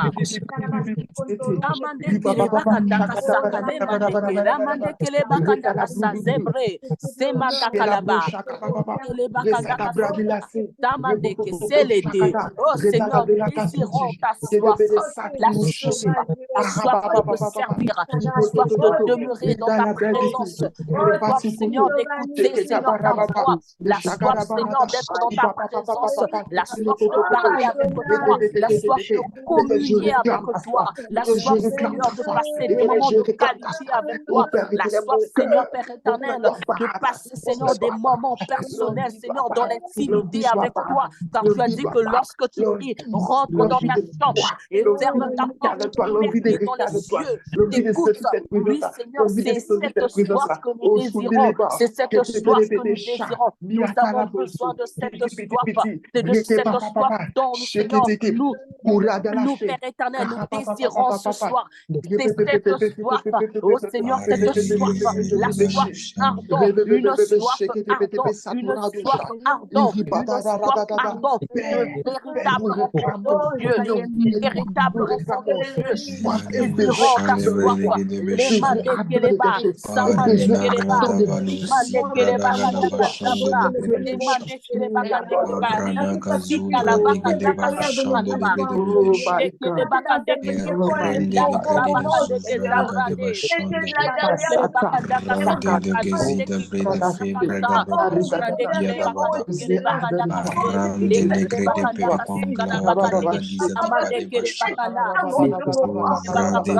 mandeke les bakandaka sa. Les mandeke. La mandeke les bakandaka sa. Zebre. Semata kalaba. Les bakandaka sa. Ta mandeke. C'est l'été. Oh Seigneur, désirons ta soif. La soif de te servir. La soif de demeurer dans ta présence. La soif, Seigneur, d'écouter, Seigneur, ta voix. La soif, Seigneur, d'être dans ta présence. La soif de parler avec toi. La soif de communier avec toi. La soif, Seigneur, de passer des moments de qualité avec toi. La soif, Seigneur, Père éternel, de passer, Seigneur, des moments personnels, Seigneur, dans l'intimité avec toi. Car tu as dit que lorsque tu pries, rentre dans ta chambre et ferme ta porte dans les yeux. T'écoutes. Oui, Seigneur, c'est cette soif que nous désirons. C'est cette soif que nous désirons. Nous avons besoin de cette soif. C'est de cette soif dont nous, Seigneur, nous, Père éternel, nous désirons ce soir. C'est cette soif. Oh Seigneur, cette soif. La soif ardente. Une soif ardente. Une soif ardente. Une soif ardente. Une véritable rencontre de Dieu. Une véritable rencontre de Dieu. libérons ta soif. Les manekeleba, samanekeleba, manekeleba kadaka sabra, les manekeleba kadeka, zikalaba kadaka sakalaba, lekeleba kadeke, la karabakade de zabrade, lekeleba kadaka sakata, lekeleba sakata, manekeleba kadekeleba kadakade, lekeleba kadaka sikarabakade, amanekeleba kala, lekeleba brakade,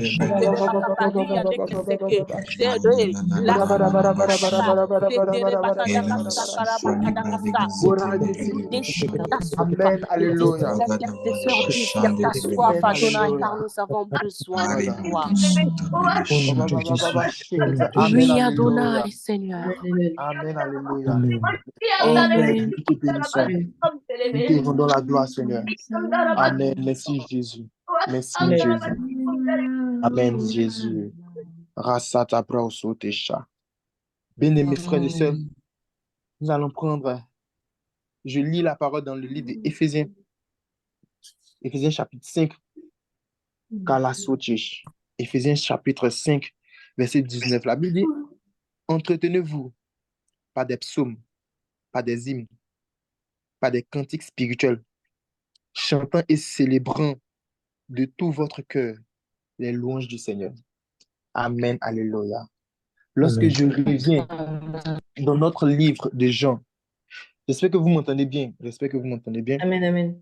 Zegarabakadakadeka, Amen. Alléluia. Tes sœurs désirent ta soif, Adonai, car nous avons besoin de toi. Au nom de Jésus. Amen. Oui, Alléluia. Adonai, Seigneur. Amen. Alléluia. Oh, Amen. nous te bénissons. Nous te rendons la gloire, Seigneur. Amen. Merci, Jésus. Merci, Jésus. Amen, Jésus. Rasata prausotesha. Bien-aimés frères et sœurs, nous allons prendre, je lis la parole dans le livre d'Éphésiens, Éphésiens chapitre 5, Kalasotish. Éphésiens chapitre 5, verset 19. La Bible dit, entretenez-vous par des psaumes, par des hymnes, par des cantiques spirituels, chantant et célébrant de tout votre cœur les louanges du Seigneur. Amen, alléluia. Lorsque je reviens dans notre livre de Jean, j'espère que vous m'entendez bien. J'espère que vous m'entendez bien. Amen, amen.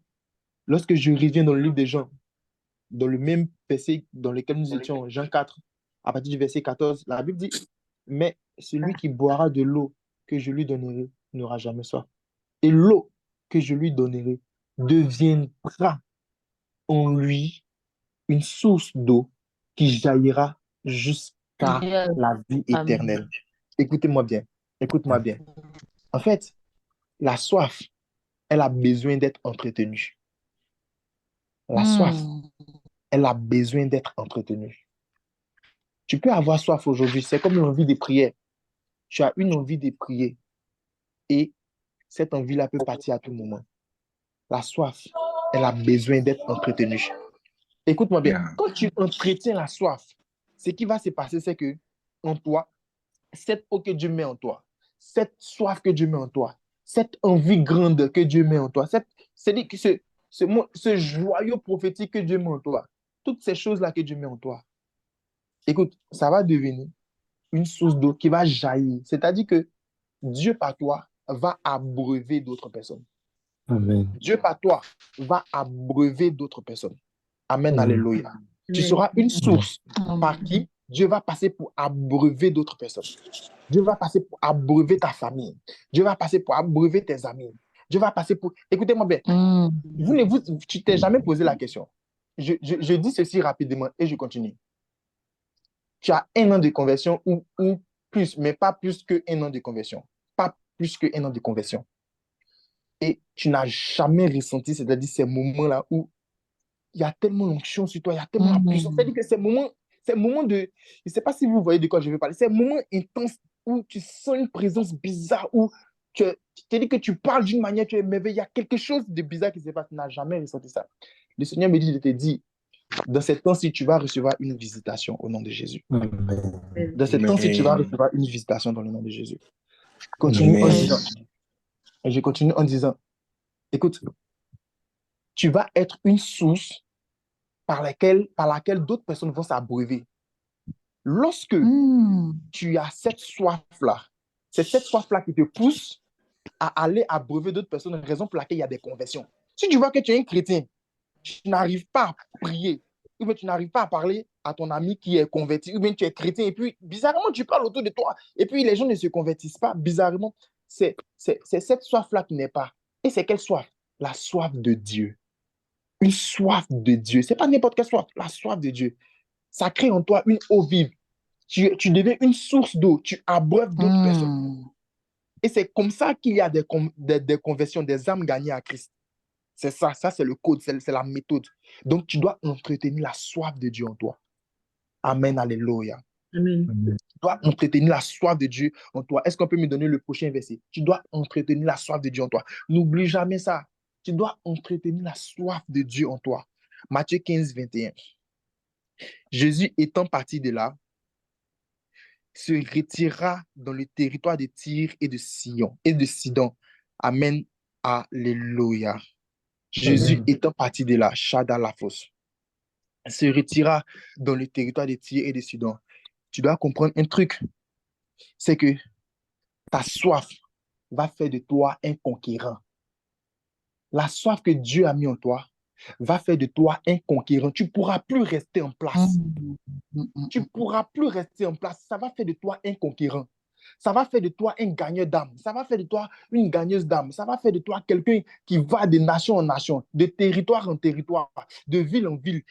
Lorsque je reviens dans le livre de Jean, dans le même verset dans lequel nous étions, Jean 4, à partir du verset 14, la Bible dit, mais celui qui boira de l'eau que je lui donnerai n'aura jamais soif. Et l'eau que je lui donnerai deviendra en lui une source d'eau qui jaillira jusqu'à la vie éternelle. Écoutez-moi bien. Écoute-moi bien. En fait, la soif, elle a besoin d'être entretenue. La soif, elle a besoin d'être entretenue. Tu peux avoir soif aujourd'hui, c'est comme l'envie de prière. Tu as une envie de prier et cette envie-là peut partir à tout moment. La soif, elle a besoin d'être entretenue. Écoute-moi bien, quand tu entretiens la soif, ce qui va se passer, c'est que en toi, cette eau que Dieu met en toi, cette soif que Dieu met en toi, cette envie grande que Dieu met en toi, c'est-à-dire que ce joyau prophétique que Dieu met en toi, toutes ces choses-là que Dieu met en toi, écoute, ça va devenir une source d'eau qui va jaillir. C'est-à-dire que Dieu par toi va abreuver d'autres personnes. Amen. Dieu par toi va abreuver d'autres personnes. Amen, alléluia. Tu seras une source par qui Dieu va passer pour abreuver d'autres personnes. Dieu va passer pour abreuver ta famille. Dieu va passer pour abreuver tes amis. Dieu va passer pour... Écoutez-moi bien. Tu t'es jamais posé la question. Je dis ceci rapidement et je continue. Tu as 1 an de conversion ou plus, mais pas plus que 1 an de conversion. Pas plus que 1 an de conversion. Et tu n'as jamais ressenti, c'est-à-dire ces moments-là où il y a tellement d'onction sur toi, il y a tellement de puissance. C'est-à-dire que ces moments de... Je ne sais pas si vous voyez de quoi je vais parler. Ces moments intenses où tu sens une présence bizarre, où c'est-à-dire que tu parles d'une manière, tu es émerveillé. Il y a quelque chose de bizarre qui se passe. Tu n'as jamais ressenti ça. Le Seigneur me dit, je te dis, dans ce temps-ci, tu vas recevoir une visitation au nom de Jésus. Amen. Dans ce temps-ci, tu vas recevoir une visitation dans le nom de Jésus. Continue en disant, et je continue en disant, écoute, tu vas être une source par laquelle d'autres personnes vont s'abreuver. Lorsque tu as cette soif-là, c'est cette soif-là qui te pousse à aller abreuver d'autres personnes, raison pour laquelle il y a des conversions. Si tu vois que tu es un chrétien, tu n'arrives pas à prier, ou bien tu n'arrives pas à parler à ton ami qui est converti, ou bien tu es chrétien, et puis bizarrement, tu parles autour de toi, et puis les gens ne se convertissent pas, bizarrement, c'est cette soif-là qui n'est pas. Et c'est quelle soif? La soif de Dieu. Une soif de Dieu. Ce n'est pas n'importe quelle soif, la soif de Dieu. Ça crée en toi une eau vive. Tu deviens une source d'eau, tu abreuves d'autres personnes. Et c'est comme ça qu'il y a des conversions, des âmes gagnées à Christ. C'est ça c'est le code, c'est la méthode. Donc tu dois entretenir la soif de Dieu en toi. Amen, alléluia. Amen. Tu dois entretenir la soif de Dieu en toi. Est-ce qu'on peut me donner le prochain verset? Tu dois entretenir la soif de Dieu en toi. N'oublie jamais ça. Tu dois entretenir la soif de Dieu en toi. Matthieu 15, 21. Jésus étant parti de là, se retira dans le territoire de Tyr et de Sidon. Amen, alléluia. Jésus étant parti de là, Shadalafos, se retira dans le territoire de Tyr et de Sidon. Tu dois comprendre un truc, c'est que ta soif va faire de toi un conquérant. La soif que Dieu a mis en toi va faire de toi un conquérant. Tu ne pourras plus rester en place. Tu ne pourras plus rester en place. Ça va faire de toi un conquérant. Ça va faire de toi un gagneur d'âme. Ça va faire de toi une gagneuse d'âme. Ça va faire de toi quelqu'un qui va de nation en nation, de territoire en territoire, de ville en ville.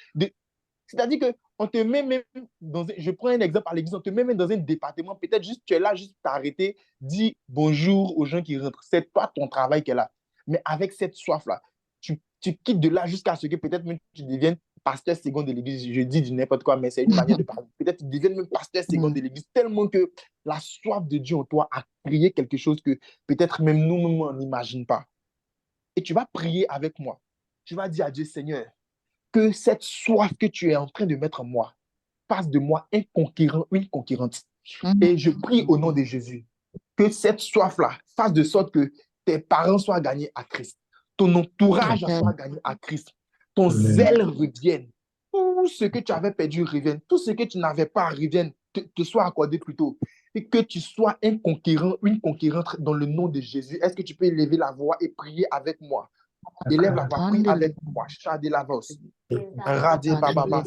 C'est-à-dire qu'on te met même dans je prends un exemple à l'église, on te met même dans un département, peut-être juste tu es là, juste t'arrêter, dis bonjour aux gens qui rentrent. C'est toi ton travail qui est là. Mais avec cette soif-là, tu quittes de là jusqu'à ce que peut-être même tu deviennes pasteur second de l'église. Je dis du n'importe quoi, mais c'est une manière de parler. Peut-être tu deviennes même pasteur second de l'église, tellement que la soif de Dieu en toi a créé quelque chose que peut-être même nous-mêmes, on n'imagine pas. Et tu vas prier avec moi. Tu vas dire à Dieu, Seigneur, que cette soif que tu es en train de mettre en moi fasse de moi un conquérant, une conquérante. Et je prie au nom de Jésus que cette soif-là fasse de sorte que tes parents soient gagnés à Christ, ton entourage soit gagné à Christ, ton zèle revienne, tout ce que tu avais perdu revienne, tout ce que tu n'avais pas revienne, te soit accordé plutôt, et que tu sois un conquérant, une conquérante dans le nom de Jésus. Est-ce que tu peux élever la voix et prier avec moi? Élève la voix, prie avec moi. Chade la voix. Radé Baba,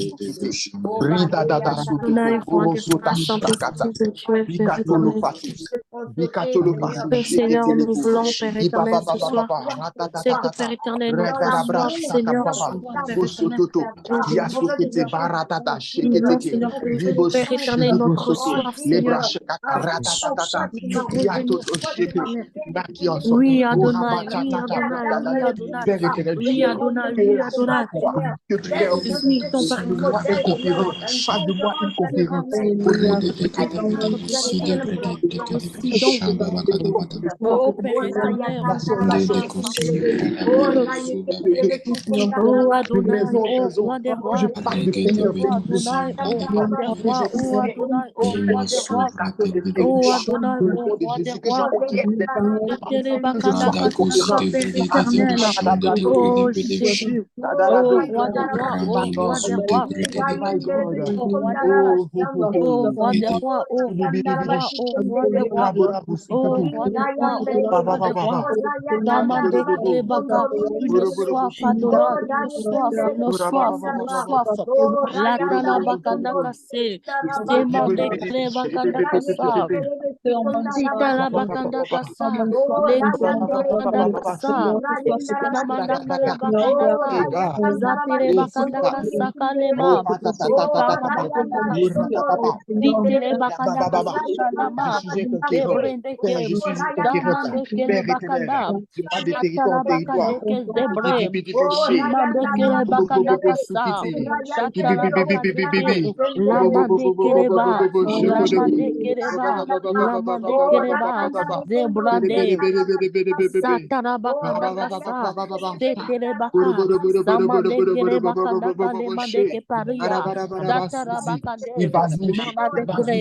Rida Dada Soto, Orosota Shakata, Bicatolo Patis, Bicatolo Patis, Seigneur, nous voulons, Père éternel, ce soir. C'est que, Père éternel, notre soif, Seigneur, Osototo, Yasokete Baratata, Shekete, Père éternel, notre soif, Seigneur. Ratatata, Yatoto Sheke, Oui, Adonai, oui, Adonai, oui, Adonai, oui, Adonai, oui, Adonai. Que Père, Oui, ton fasse de moi un conquérant, fasse de moi une conquérante. Au nom de Oh, Père éternel, oh, Adonai, oh, roi des rois, oh, Adonai, oh, roi des rois, oh, Adonai, oh, roi des rois, oh, Adonai, oh, roi des rois, oh, Jésus, oh, roi des rois, oh, roi des rois, oh, roi des rois, oh, roi des rois, oh, roi des rois, oh, roi des rois, oh, roi des rois, oh, roi des rois, Damande Kelebaka, une soif, Adonai, une soif, une soif, une soif, la Talabakanda Kasse, Demande Kelebakanda Kassa, Italabakanda Kassa, les Bakanda Kassa, Namanda Kalabakanda Kassa, Zatire Bakanda Kassa Kalema, Karabakanda Kassa, Vitire Bakanda Kassa Lama, Debrende Ke, Damande Kelebakanda, Atalabakande Kezebre, Imande Kelebakanda Kassa, Shatalabakande Ke, Lamande Keleba, Lamande Keleba, Lamande Keleba, Zebrande, Satarabakanda Kassa, Setelebaka, Samande Kelebakanda Kalemande Keparia, Zatarabakande, Mamade Kele,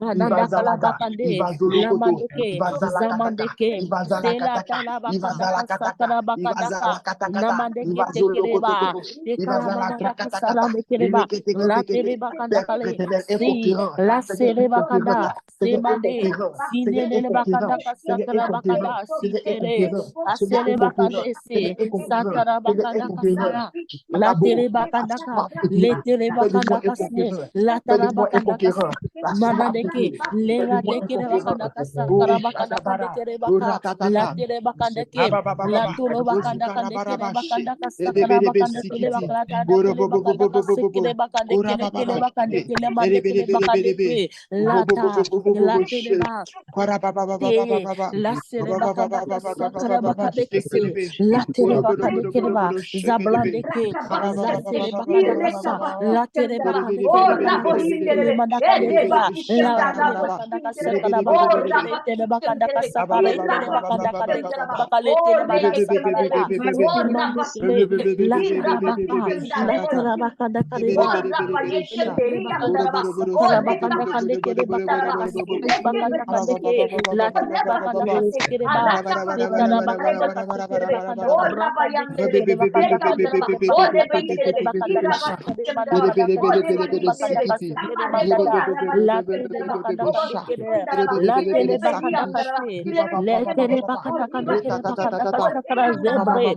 Pananda kalabakande, namandeke, zamandeke, sela talabakanda kasakara bakadaka, namandeke tekereba, tekalamanda kasala mekereba, la telebakanda kale, si, la serebakanda, semande, sinele bakanda kasakara bakanda, si tere, asele bakande se, satara bakanda kasara, la telebakanda ka, le telebakanda kase, la tarabakanda kase. Manandeke, lera dekere bakanda kasa, karabakanda kandekere baka, latere bakandeke, latulo bakanda kandekere bakanda kasa, karabakanda tele bakanda tele bakanda kasekere bakandekere tele bakandekele mandekele bakandeke, lata, latele ba. La sereba kanda kasa karabaka dekese la tereba kande kereba zablande ke za sereba kanda kasa la tereba kande kereba kanda kase le manda kande deba la tereba kanda kasa karabaka dekele tereba kanda kasa kare tereba kanda kande kereba kale tereba kasa karaya mande kele la terabaka la terabaka da kareba le tereba kanda kasa karabaka da kande kereba kanda kasa bakanda kande ke la bakanda kasekere ba setara bakanda kasekere bakanda kabraka dekere bakanda kande bakanda kandekere bakanda kasekere manda kada kasekere bakanda kasekere manda da la tele bakanda kandekere la tele bakanda kase le tele bakanda kandekere bakanda kasakara zebre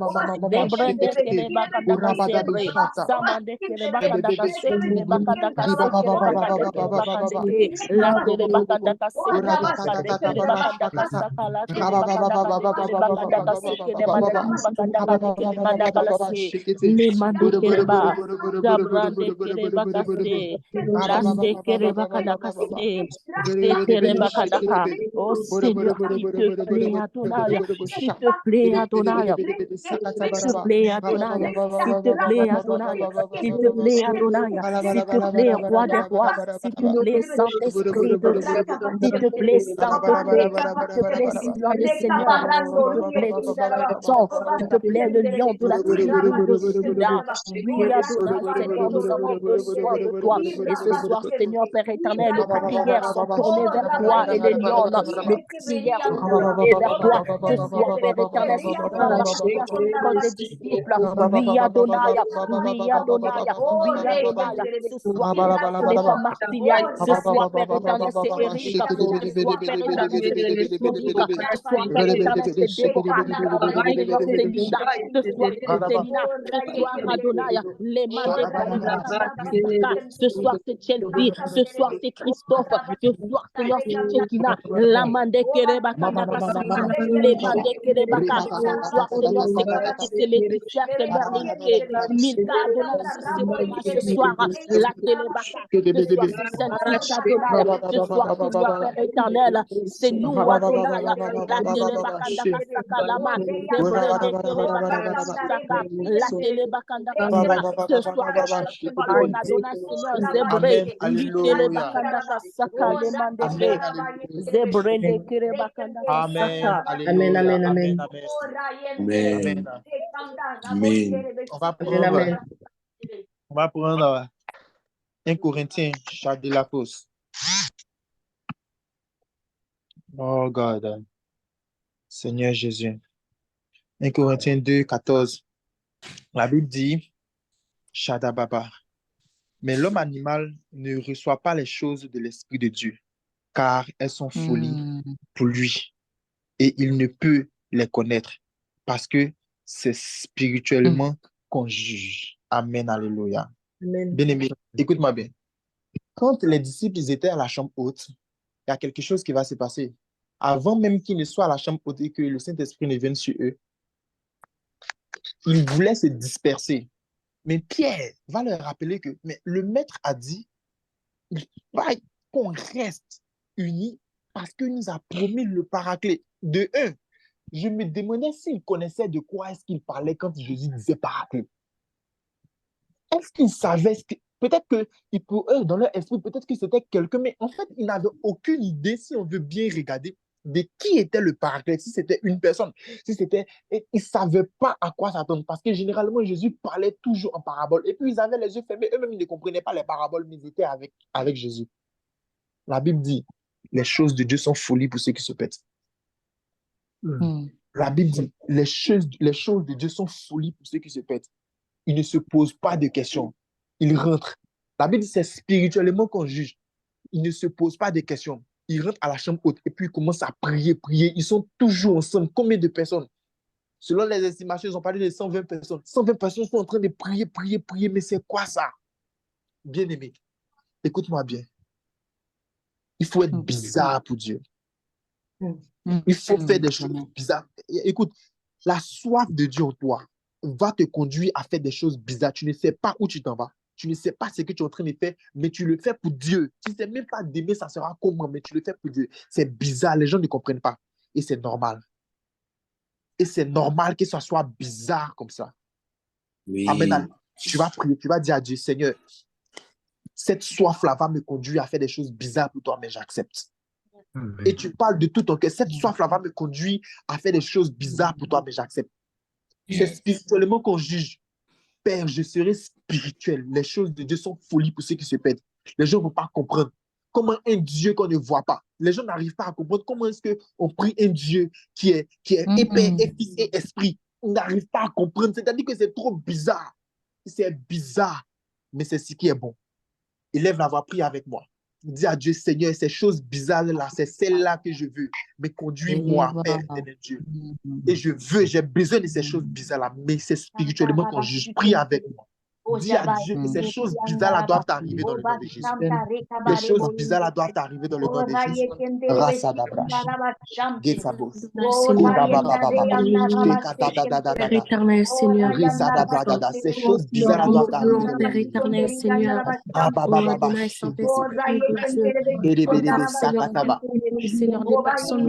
zebre dekere bakanda kasebre samande kere bakanda kasekere bakanda kasekere bakanda kere bakanda ke la tele bakanda kasekere bakanda kere bakanda kasakala tele bakanda kande kele bakanda kasekele manda kele bakanda kande kele manda kalase le mande kele ba zabrande kele bakase la se kele bakanda kase se kele bakanda ka oh Seigneur s'il te plaît Adonai s'il te plaît Adonai s'il te plaît Adonai s'il te plaît Adonai s'il te plaît Adonai s'il te plaît roi des rois s'il te plaît Saint-Esprit de Dieu s'il te plaît sainteté s'il te plaît, Seigneur des Seigneurs, s'il te plaît, tout puissant, s'il te plaît, le lion de la tribu de Judas. Oui, Adonai, Seigneur, nous avons besoin de toi. Et ce soir, Seigneur, Père éternel, les prières sont tournées vers toi et les lions, les prières sont tournées vers toi. Ce soir, Père éternel, si tu veux marcher à chaque fois des disciples, oui, Adonai, oui, Adonai, oui, Adonai. Ce soir, Seigneur, ce n'est pas Martinia. Ce soir, Père éternel, c'est Eric. Ce soir, Père éternel, c'est Félix. Ce soir, Père éternel, c'est Déborah. Ce soir, Seigneur, c'est Linda. Ce soir, c'est Célina. Ce soir, Adonai, les mains des ce soir, c'est Chelsea. Ce soir, c'est Christophe. Ce soir, Seigneur, c'est Chekina. La main des Kerebakanda Kasaka. Les mains des Kerebaka. Ce soir, Seigneur, c'est Cathy, c'est Laetitia, c'est Merlin, c'est Milka Adonai. C'est Brema ce soir. La Télébaka. Ce soir, c'est Sainte-Fiche Adonai. Ce soir, Seigneur, Père éternel, c'est nous, Adonai. La Télébakanda Kasaka Lama. C'est Brende Télébakanda Kasaka. La Télébakanda Kasa. Ce soir, c'est parole Adonai, Seigneur, Zébré. Amen. Li Alléluia. Télébakanda Kasaka, les Amen. mandeke. Alléluia. Zébrende Télébakanda Amen. Kasaka. Amen, Alléluia. amen, Amen. amen. Amen. Amen. Amen. Amen. On va Amen, prendre, amen. on va prendre 1 Corinthiens, chapitre de l'apôtre. Oh God. Seigneur Jésus. 1 Corinthiens 2, 14. La Bible dit, Shadababa. Mais l'homme animal ne reçoit pas les choses de l'Esprit de Dieu, car elles sont folies pour lui. Et il ne peut les connaître, parce que c'est spirituellement qu'on juge. Amen, alléluia. Amen. Bien-aimé, écoute-moi bien. Quand les disciples ils étaient à la chambre haute, il y a quelque chose qui va se passer. Avant même qu'ils ne soient à la chambre haute et que le Saint-Esprit ne vienne sur eux, ils voulaient se disperser. Mais Pierre va leur rappeler que mais le maître a dit il faut qu'on reste unis parce qu'il nous a promis le paraclet. De un, je me demandais s'il connaissait de quoi est-ce qu'il parlait quand Jésus disait paraclet. Est-ce qu'il savait ce que... Peut-être que pour eux, dans leur esprit, peut-être que c'était quelqu'un, mais en fait, ils n'avaient aucune idée, si on veut bien regarder, de qui était le paraclet, si c'était une personne, si c'était... Et ils ne savaient pas à quoi s'attendre, parce que généralement, Jésus parlait toujours en parabole. Et puis, ils avaient les yeux fermés, eux-mêmes, ils ne comprenaient pas les paraboles, mais ils étaient avec Jésus. La Bible dit, les choses de Dieu sont folie pour ceux qui se pètent. La Bible dit, les choses de Dieu sont folie pour ceux qui se pètent. Ils ne se posent pas de questions. Ils rentrent. La Bible dit, c'est spirituellement qu'on juge. Ils ne se posent pas de questions. Ils rentrent à la chambre haute et puis ils commencent à prier. Ils sont toujours ensemble. Combien de personnes? Selon les estimations, ils ont parlé de 120 personnes. 120 personnes sont en train de prier. Mais c'est quoi ça? Bien-aimé, écoute-moi bien. Il faut être bizarre pour Dieu. Il faut faire des choses bizarres. Écoute, la soif de Dieu en toi va te conduire à faire des choses bizarres. Tu ne sais pas où tu t'en vas. Tu ne sais pas ce que tu es en train de faire, mais tu le fais pour Dieu. Tu ne sais même pas d'aimer, ça sera comment, mais tu le fais pour Dieu. C'est bizarre, les gens ne comprennent pas. Et c'est normal. Et c'est normal que ça soit bizarre comme ça. Oui. Amen. Tu vas prier, tu vas dire à Dieu, Seigneur, cette soif-là va me conduire à faire des choses bizarres pour toi, mais j'accepte. Et tu parles de tout ton cœur. Cette soif-là va me conduire à faire des choses bizarres pour toi, mais j'accepte. C'est spirituellement qu'on juge. Père, je serai spirituel. Les choses de Dieu sont folie pour ceux qui se pètent. Les gens ne vont pas comprendre. Comment un Dieu qu'on ne voit pas? Les gens n'arrivent pas à comprendre. Comment est-ce qu'on prie un Dieu qui est Père et Fils et Esprit? On n'arrive pas à comprendre. C'est-à-dire que c'est trop bizarre. C'est bizarre, mais c'est ce qui est bon. Élève la voix, prie avec moi. Dis à Dieu, Seigneur, ces choses bizarres-là, c'est celles-là que je veux. Mais conduis-moi, Père éternel Dieu. Et j'ai besoin de ces choses bizarres-là, mais c'est spirituellement qu'on juge. Prie avec moi. Dis à Dieu que ces choses bizarres-là doivent arriver dans le nom de Jésus. Les choses bizarres-là doivent arriver dans le nom de Jésus. Rasa d'Abrash. Getsabos. Père éternel, Seigneur. Ces choses bizarres-là doivent arriver dans le Père éternel, Seigneur. Adonai, Saint-Esprit de Dieu. Seigneur, des personnes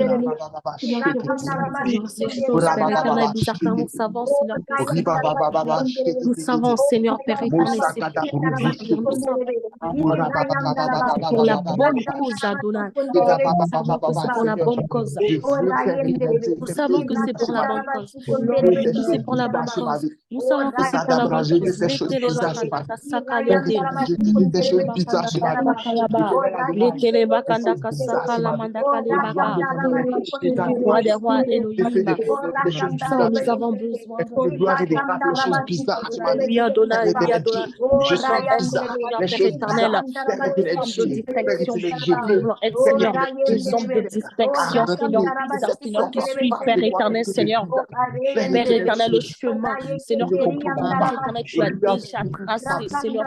ces choses, Père éternel, bizarres, nous savons, Seigneur, nous savons, Seigneur, Père éternel, c'est pour la bonne cause, Adonai. Nous savons que c'est pour la bonne cause. Nous savons que c'est pour la bonne cause. C'est pour la bonne cause. Nous savons que c'est pour la bonne cause. Roi des rois, Elohim. Nous avons besoin de gloire et des choses bizarres. oui, Adonai, oui, Adonai. Je sens bizarre. Les choses éternelles. De distraction, une somme de distraction, Seigneur, bizarre, Seigneur, qui suit, Père éternel, Seigneur. Père éternel, le chemin, Seigneur, que toi, Père éternel, tu as déjà tracé, Seigneur,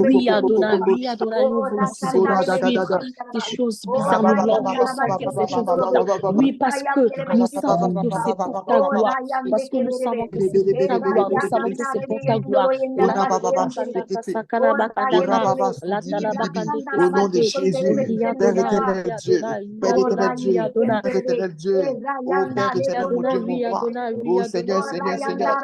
oui, Adonai, nous voulons, Seigneur, suivre des choses bizarres, nous voulons ressentir ces choses bizarres. Oui, parce que nous savons que c'est pour ta gloire, parce que nous savons que c'est pour ta gloire, nous savons que c'est pour ta gloire. Au nom de Jésus, Père éternel Dieu, Père éternel Dieu, Père éternel Dieu, oh Père éternel, mon Dieu, mon roi, oh Seigneur, Seigneur, Seigneur,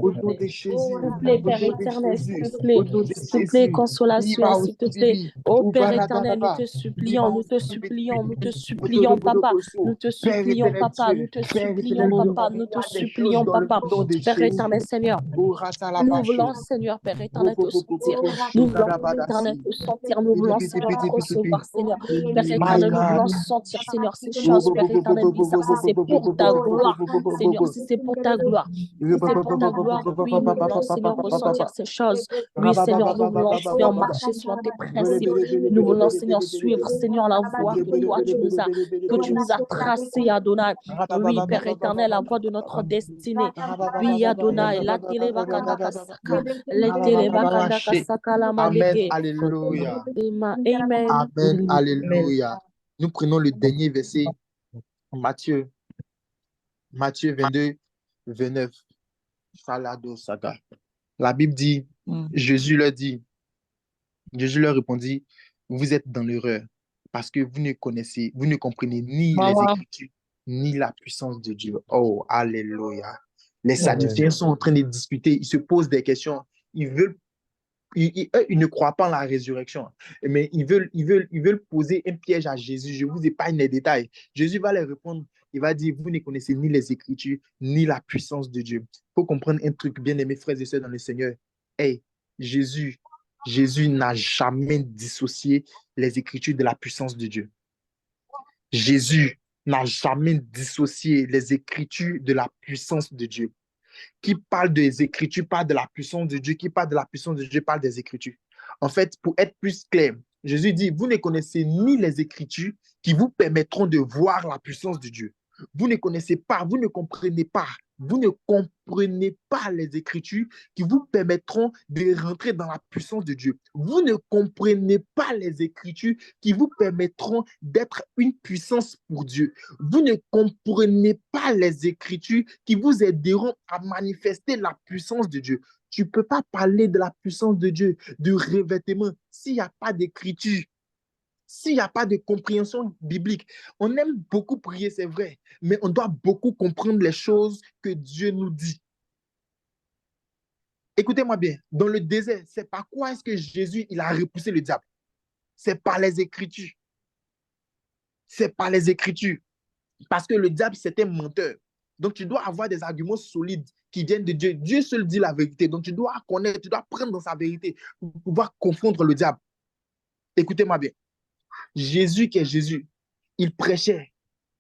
au nom de Jésus, s'il te plaît, Père éternel, s'il te plaît, consolation, s'il te plaît. Oh Père éternel, nous te supplions, Papa. Nous te supplions, Papa. Nous te supplions, Papa. Père éternel, Seigneur. Nous voulons, Seigneur, Père éternel, te sentir. Nous voulons, Père éternel, te sentir. Nous voulons, Seigneur, te recevoir, Seigneur. Père éternel, nous voulons sentir, Seigneur, ces choses, Père éternel, bizarres. Si c'est pour ta gloire, Seigneur, si c'est pour ta gloire. Si c'est pour ta gloire, oui, nous voulons, Seigneur, ressentir ces choses. Oui, Seigneur, nous voulons, Seigneur, marcher selon tes principes. Nous voulons, Seigneur, suivre, Seigneur, la voie que toi, tu nous as tracée, Adonai. Oui, Père éternel, la voie de notre destinée. Oui, Adonai, la télébakandakasaka, la télébakandakasaka, la Amen, alléluia. Amen. Amen, alléluia. Nous prenons le dernier verset, Matthieu 22, 29. Salado Saga. La Bible dit, Jésus leur répondit, vous êtes dans l'erreur parce que vous ne comprenez ni les Écritures, ni la puissance de Dieu. Oh, alléluia. Les Sadducéens sont en train de discuter, ils se posent des questions, ils ne croient pas en la résurrection, mais ils veulent poser un piège à Jésus. Je vous épargne les détails. Jésus va leur répondre, Il va dire, vous ne connaissez ni les Écritures, ni la puissance de Dieu. Il faut comprendre un truc, bien aimés frères et sœurs dans le Seigneur. Hey, Jésus n'a jamais dissocié les Écritures de la puissance de Dieu. Jésus n'a jamais dissocié les Écritures de la puissance de Dieu. Qui parle des Écritures parle de la puissance de Dieu. Qui parle de la puissance de Dieu parle des Écritures. En fait, pour être plus clair, Jésus dit, vous ne connaissez ni les Écritures qui vous permettront de voir la puissance de Dieu. Vous ne connaissez pas, vous ne comprenez pas. Vous ne comprenez pas les Écritures qui vous permettront de rentrer dans la puissance de Dieu. Vous ne comprenez pas les Écritures qui vous permettront d'être une puissance pour Dieu. Vous ne comprenez pas les Écritures qui vous aideront à manifester la puissance de Dieu. Tu ne peux pas parler de la puissance de Dieu, de revêtement, s'il n'y a pas d'écriture, s'il n'y a pas de compréhension biblique. On aime beaucoup prier, c'est vrai, mais on doit beaucoup comprendre les choses que Dieu nous dit. Écoutez-moi bien, dans le désert, c'est par quoi est-ce que Jésus il a repoussé le diable? C'est par les Écritures. C'est par les Écritures. Parce que le diable, c'est un menteur. Donc, tu dois avoir des arguments solides qui viennent de Dieu. Dieu seul dit la vérité. Donc, tu dois connaître, tu dois prendre dans sa vérité pour pouvoir confondre le diable. Écoutez-moi bien. Jésus qui est Jésus, il prêchait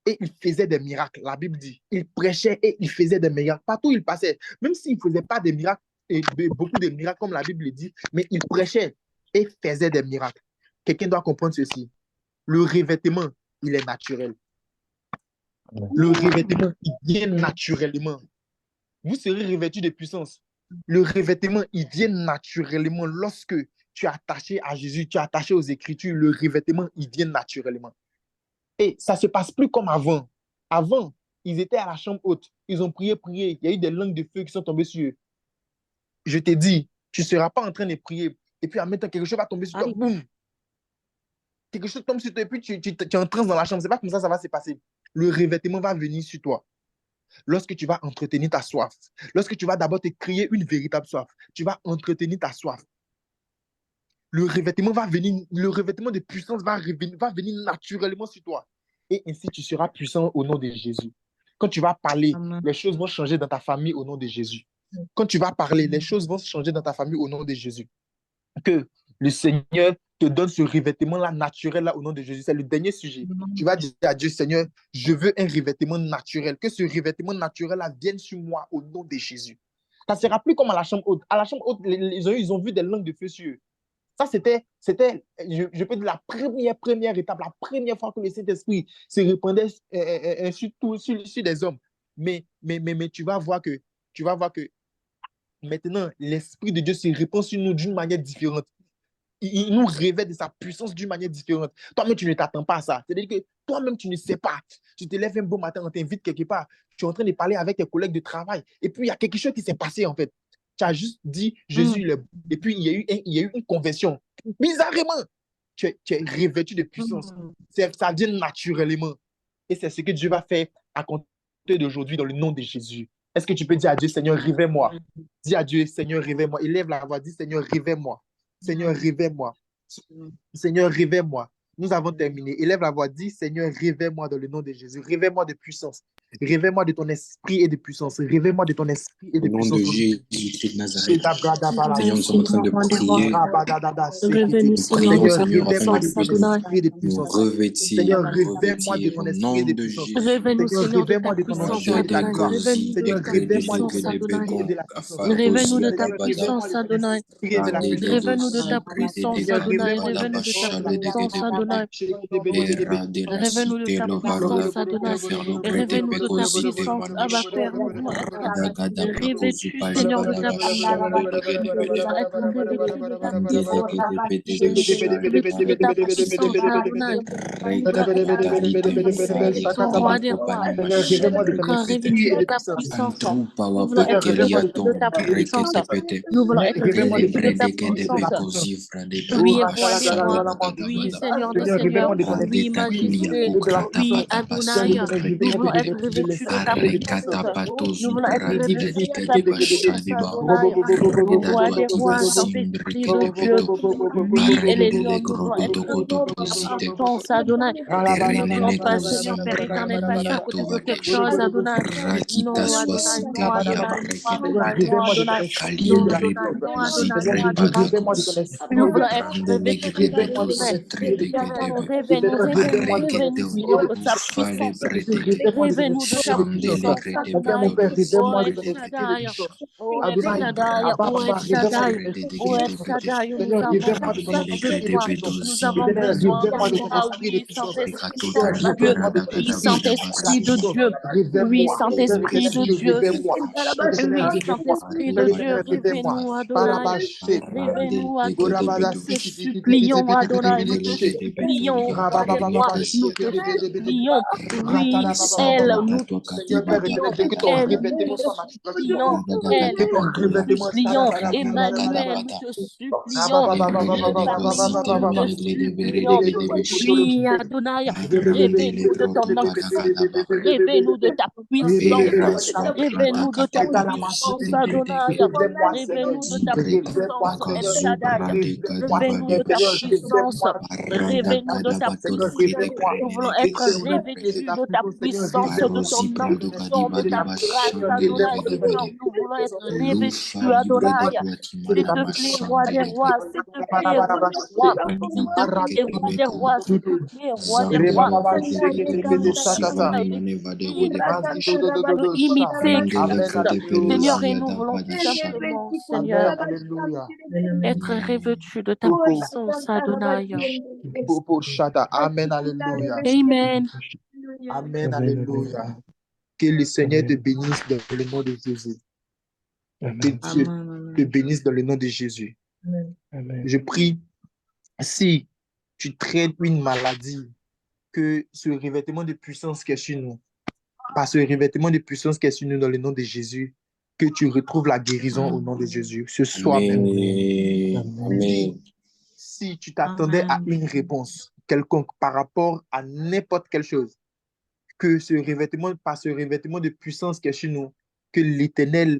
et il faisait des miracles. La Bible dit, il prêchait et il faisait des miracles. Partout où il passait, même s'il ne faisait pas des miracles, et beaucoup de miracles comme la Bible le dit, mais il prêchait et faisait des miracles. Quelqu'un doit comprendre ceci. Le revêtement, il est naturel. Le revêtement, il vient naturellement. Vous serez revêtu de puissance. Le revêtement, il vient naturellement lorsque tu es attaché à Jésus, tu es attaché aux Écritures. Le revêtement, il vient naturellement. Et ça ne se passe plus comme avant. Avant, ils étaient à la chambre haute. Ils ont prié. Il y a eu des langues de feu qui sont tombées sur eux. Je te dis, tu ne seras pas en train de prier. Et puis en même temps, quelque chose va tomber sur toi. Boum! Quelque chose tombe sur toi et puis tu es en transe dans la chambre. Ce n'est pas comme ça va se passer. Le revêtement va venir sur toi. Lorsque tu vas entretenir ta soif, lorsque tu vas d'abord te créer une véritable soif, tu vas entretenir ta soif. Le revêtement va venir, le revêtement de puissance va venir naturellement sur toi. Et ainsi, tu seras puissant au nom de Jésus. Quand tu vas parler, les choses vont changer dans ta famille au nom de Jésus. Quand tu vas parler, les choses vont changer dans ta famille au nom de Jésus. Que le Seigneur te donne ce revêtement-là naturel-là au nom de Jésus. C'est le dernier sujet. Tu vas dire à Dieu, Seigneur, je veux un revêtement naturel. Que ce revêtement naturel-là vienne sur moi au nom de Jésus. Ça ne sera plus comme à la chambre haute. À la chambre haute, ils ont vu des langues de feu sur eux. Ça, c'était je peux dire, la première étape, la première fois que le Saint-Esprit se répandait sur des hommes. Mais tu vas voir que maintenant, l'Esprit de Dieu se répand sur nous d'une manière différente. Il nous révèle de sa puissance d'une manière différente. Toi-même, tu ne t'attends pas à ça. C'est-à-dire que toi-même, tu ne sais pas. Tu te lèves un beau matin, on t'invite quelque part. Tu es en train de parler avec tes collègues de travail. Et puis, il y a quelque chose qui s'est passé, en fait. Tu as juste dit, Jésus, il est bon. Et puis, il y a eu une conversion. Bizarrement, tu es revêtu de puissance. Ça vient naturellement. Et c'est ce que Dieu va faire à compter d'aujourd'hui dans le nom de Jésus. Est-ce que tu peux dire à Dieu, Seigneur, réveille-moi? Dis à Dieu, Seigneur, réveille-moi. Élève la voix, dis, Seigneur, réveille-moi. Seigneur, réveille-moi. Seigneur, réveille-moi. Nous avons terminé. Élève la voix, dis, Seigneur, réveille-moi dans le nom de Jésus. Réveille-moi de puissance. Réveille-moi de ton esprit et de puissance. Réveille-moi de ton esprit et de puissance. Au nom de Jésus de Nazareth. Seigneur, nous sommes en train de prier. Réveille-nous, Seigneur, de ton puissance, Adonai. Nous revêtir, Seigneur, réveille-moi de revêtir ton au esprit et nom de de puissance. Jésus. Réveille-nous, Seigneur, de ta Réveille-moi de ton puissance, esprit et de ta Adonai. grâce. Réveille-nous de Seigneur, ta réveille-moi de puissance, ton Adonai. esprit et de la puissance. Réveille-nous de ta Seigneur, puissance, réveille-moi de ton Adonai. esprit et de la puissance. Réveille-nous de ta puissance, Seigneur, Adonai. réveille-moi de Réveille-nous ton de ta esprit et de la puissance, puissance. Adonai. Réveille-nous de ta puissance, Adonai. Réveille-nous de ta puissance, Abba Père. Laisse-moi être revêtu, Seigneur, de ta puissance. Laisse-moi être revêtu de ta puissance. Revêtu de ta puissance, Adonai. Laisse-moi être revêtu de ton roi des rois. Réveille-moi de ton Revêtu esprit et de de ta puissance. puissance. Andrew Nous voulons Power être Réveille-moi de revêtus ton de ta esprit et de puissance. puissance. Nous voulons être Réveille-moi de revêtus ton de ta esprit et de puissance. la puissance. Oui, roi des rois. Oui, Seigneur notre Seigneur, Seigneur. révèle-moi de ton Oui, esprit, Radetakulia majesté. et de la Oui, puissance. Adonai. Seigneur, Nous révèle-moi voulons de être revêtir revêtus de ta l'esprit de Arekata puissance. puissance. Nous patozu voulons être brada revêtus de degede ta puissance, bashadiba. Adonai. Regeda Roi des dwatiba rois, Saint-Esprit de Dieu. simbriketepeto. Oui, Baredele Eléon, nous voulons être grogodogodo revêtus de ta bozite. puissance, Adonai. Nous ne voulons Berenene pas, Seigneur Père éternel, passer à côté de gozumbradiatova quelque deshe. chose, Adonai. Rakita Non, Adonai, non, swasiteria Adonai, non, Seigneur, Adonai, breketepe. non, révèle-moi de ton Adonai. esprit et Non, de la Kalindre Adonai, puissance. non, Adonai, Seigneur, non, je dis, Adonai. révèle-moi de ton pagos. esprit Nous et de voulons la être puissance. Brandele revêtus de grede Révèle-moi de ton Dieu. esprit et de ta Éternel, bozitregedebe. puissance. révèle-nous, Éternel, révèle-nous, révèle-moi de ton révèle-nous, esprit Areketevo et Seigneur, de de ta bufale puissance. Seigneur, bredede. révèle-moi de ton Révèle-nous de esprit et ta de puissance. Shandele puissance, grede Mon Père, mon Adonai. Père, bedeges. Oh, révèle-moi de El ton esprit et de Shaddai. puissance. Oh, El Adonai, Shaddai. Librada Oh, El Abba, révèle-moi de Shaddai. ton bashadegede esprit et Oh, de El ton puissance. gedebede. Shaddai, nous Seigneur, avons révèle-moi de ton besoin de esprit et toi. de Zelegede puissance. Nous avons bedozida. Éternel, besoin de révèle-moi de ton toi, esprit et de oui, puissance. Saint-Esprit Rikatoto de Seigneur, Dieu. révèle-moi de librada ton Oui, gada esprit gada et de la Saint-Esprit de basite. puissance. Dieu. Oui, Révèle-moi. Père Saint-Esprit éternel, de Dieu, Dieu. révèle-moi. Père éternel, Oui, révèle-moi. Saint-Esprit Père de Dieu, éternel, révèle-moi. révez-nous, Adonai. Barabaché. Randel Révez-nous, Adonai. degede Nous Gorabada bedo. te siki tiki tiki supplions, tiki tiki Adonai. tiki Nous tiki te tiki. Zelegede supplions, bedolia roi des rois. Rabababa bregedes. Nous shiki te tiki tiki tiki. supplions. Oui, Ratarababa. elle, Isabela nous te twakati Seigneur Père bada éternel, supplions. dès que bada ton Elle, bada. nous revêtement te soit naturel sur moi. supplions. Rada gada Elle, Que nous ton bada te bada. revêtement supplions. Rada gada Emmanuel, nous bada. te supplions. Berede Le bedozi Paraclet, nous te kemelegede berede supplions. gede besh. Oui, Adonai, Abrandele révèle-nous de ton broto pada onction. gada ba. Révèle-nous de ta puissance. Beraswa brada Révèle-nous de ta kata puissance, patosite brede. Adonai. Révèle-moi, Seigneur, Révèle-nous de ta Zibreka révèle-moi, puissance, El Seigneur, pakazu Shaddai. brade révèle-moi, Révèle-nous kadibade de ta Seigneur, besh. puissance. révèle-moi, Arada Révèle-nous de gada ta Seigneur, bato puissance. vide révèle-moi, Nous voulons bremene être kezi révèle-moi, de revêtus ta de ta puissance, Seigneur, puissance, de révèle-moi, Barozi ton brado onction, de kadibade ta grâce, Seigneur, bashandele Adonai. vede révèle-moi, Seigneur, vede. nous voulons être Lufa revêtus, libre de Adonai. duati S'il mana te plaît, roi des mashandele rois, s'il te plaît, roi des rois, s'il te plaît, roi des Meko rois, s'il te plaît, roi des rois. Zambala Seigneur, Bradegade regarde-nous, Mosivani Seigneur, Maneva de l'esprit Rodebradesha veut imiter Randele Amen, Christ. Grede alléluia. Seigneur, et Pelozia nous da voulons tout Badasha. simplement, Amen, Seigneur, alléluia. être Amen. revêtus de ta puissance, Adonai. Popo Shada, Amen, alléluia. Amen. Amen, alléluia. Que le Seigneur te bénisse dans le nom de Jésus. Que Amen. Dieu te bénisse dans le nom de Jésus. Amen. Je prie, si tu traites une maladie, que ce revêtement de puissance qui est sur nous, par ce revêtement de puissance qui est sur nous dans le nom de Jésus, que tu retrouves la guérison au nom de Jésus, ce soir même. Amen. Si tu t'attendais à une réponse quelconque par rapport à n'importe quelle chose, que ce revêtement, par ce revêtement de puissance qui est chez nous, que l'Éternel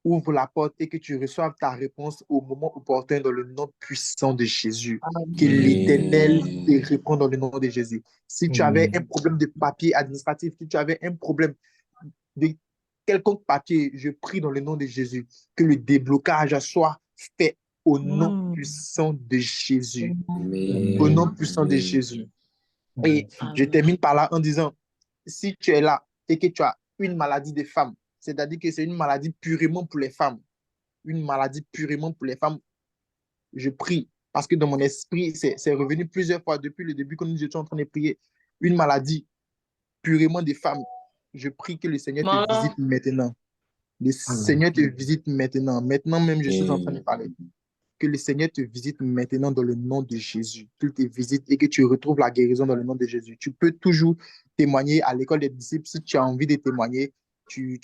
ouvre la porte et que tu reçoives ta réponse au moment opportun dans le nom puissant de Jésus. Que l'Éternel te répond dans le nom de Jésus. Si tu avais un problème de papier administratif, si tu avais un problème de quelconque papier, je prie dans le nom de Jésus que le déblocage soit fait au nom puissant de Jésus. Au nom puissant de Jésus. Et je termine par là en disant, si tu es là et que tu as une maladie des femmes, c'est-à-dire que c'est une maladie purement pour les femmes, une maladie purement pour les femmes, je prie, parce que dans mon esprit, c'est revenu plusieurs fois depuis le début quand nous étions en train de prier, une maladie purement des femmes, je prie que le Seigneur te visite maintenant. Le Seigneur te visite maintenant. Maintenant même, je suis en train de parler. Que le Seigneur te visite maintenant dans le nom de Jésus. Qu'il te visite et que tu retrouves la guérison dans le nom de Jésus. Tu peux toujours témoigner à l'école des disciples. Si tu as envie de témoigner, tu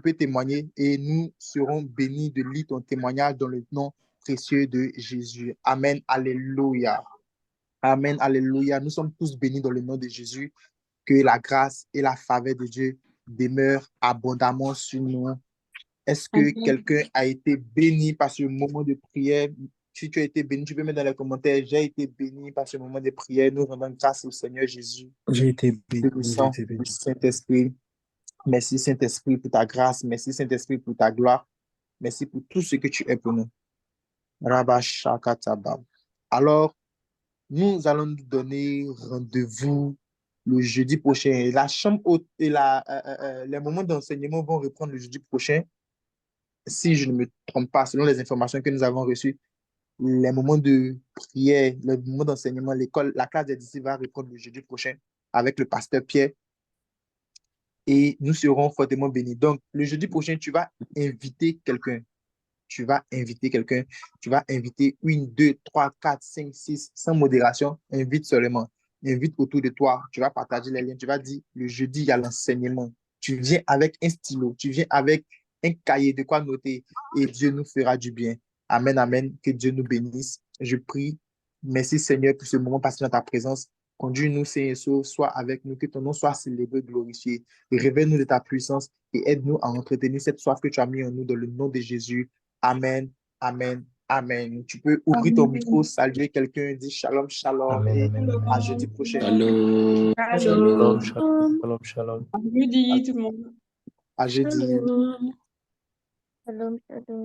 peux témoigner et nous serons bénis de lire ton témoignage dans le nom précieux de Jésus. Amen. Alléluia. Amen. Alléluia. Nous sommes tous bénis dans le nom de Jésus. Que la grâce et la faveur de Dieu demeurent abondamment sur nous. Est-ce que quelqu'un a été béni par ce moment de prière? Si tu as été béni, tu peux mettre dans les commentaires, j'ai été béni par ce moment de prière. Nous rendons grâce au Seigneur Jésus. J'ai été béni. Le J'ai sang été béni. du Saint-Esprit. Merci Saint-Esprit pour ta grâce. Merci Saint-Esprit pour ta gloire. Merci pour tout ce que tu es pour nous. Rabba Shakatabam. Alors, nous allons nous donner rendez-vous le jeudi prochain. La chambre haute et les moments d'enseignement vont reprendre le jeudi prochain. Si je ne me trompe pas, selon les informations que nous avons reçues, les moments de prière, les moments d'enseignement, l'école, la classe des disciples va reprendre le jeudi prochain avec le pasteur Pierre et nous serons fortement bénis. Donc, le jeudi prochain, tu vas inviter quelqu'un. Tu vas inviter quelqu'un. Tu vas inviter une, deux, trois, quatre, cinq, six, sans modération. Invite seulement. Invite autour de toi. Tu vas partager les liens. Tu vas dire, le jeudi, il y a l'enseignement. Tu viens avec un stylo. Tu viens avec un cahier de quoi noter et Dieu nous fera du bien. Amen, amen. Que Dieu nous bénisse. Je prie Merci Seigneur pour ce moment passé dans ta présence. Conduis-nous, Seigneur, sois avec nous, que ton nom soit célébré, glorifié. Révèle-nous de ta puissance et aide-nous à entretenir cette soif que tu as mis en nous dans le nom de Jésus. Amen, amen, amen. Tu peux ouvrir ton micro, saluer quelqu'un, dire shalom, shalom Amen, et amen, amen. à jeudi prochain. Shalom. Shalom, Shalom. shalom, shalom. Jeudi, tout le monde. À jeudi. Shalom. Shalom, shalom.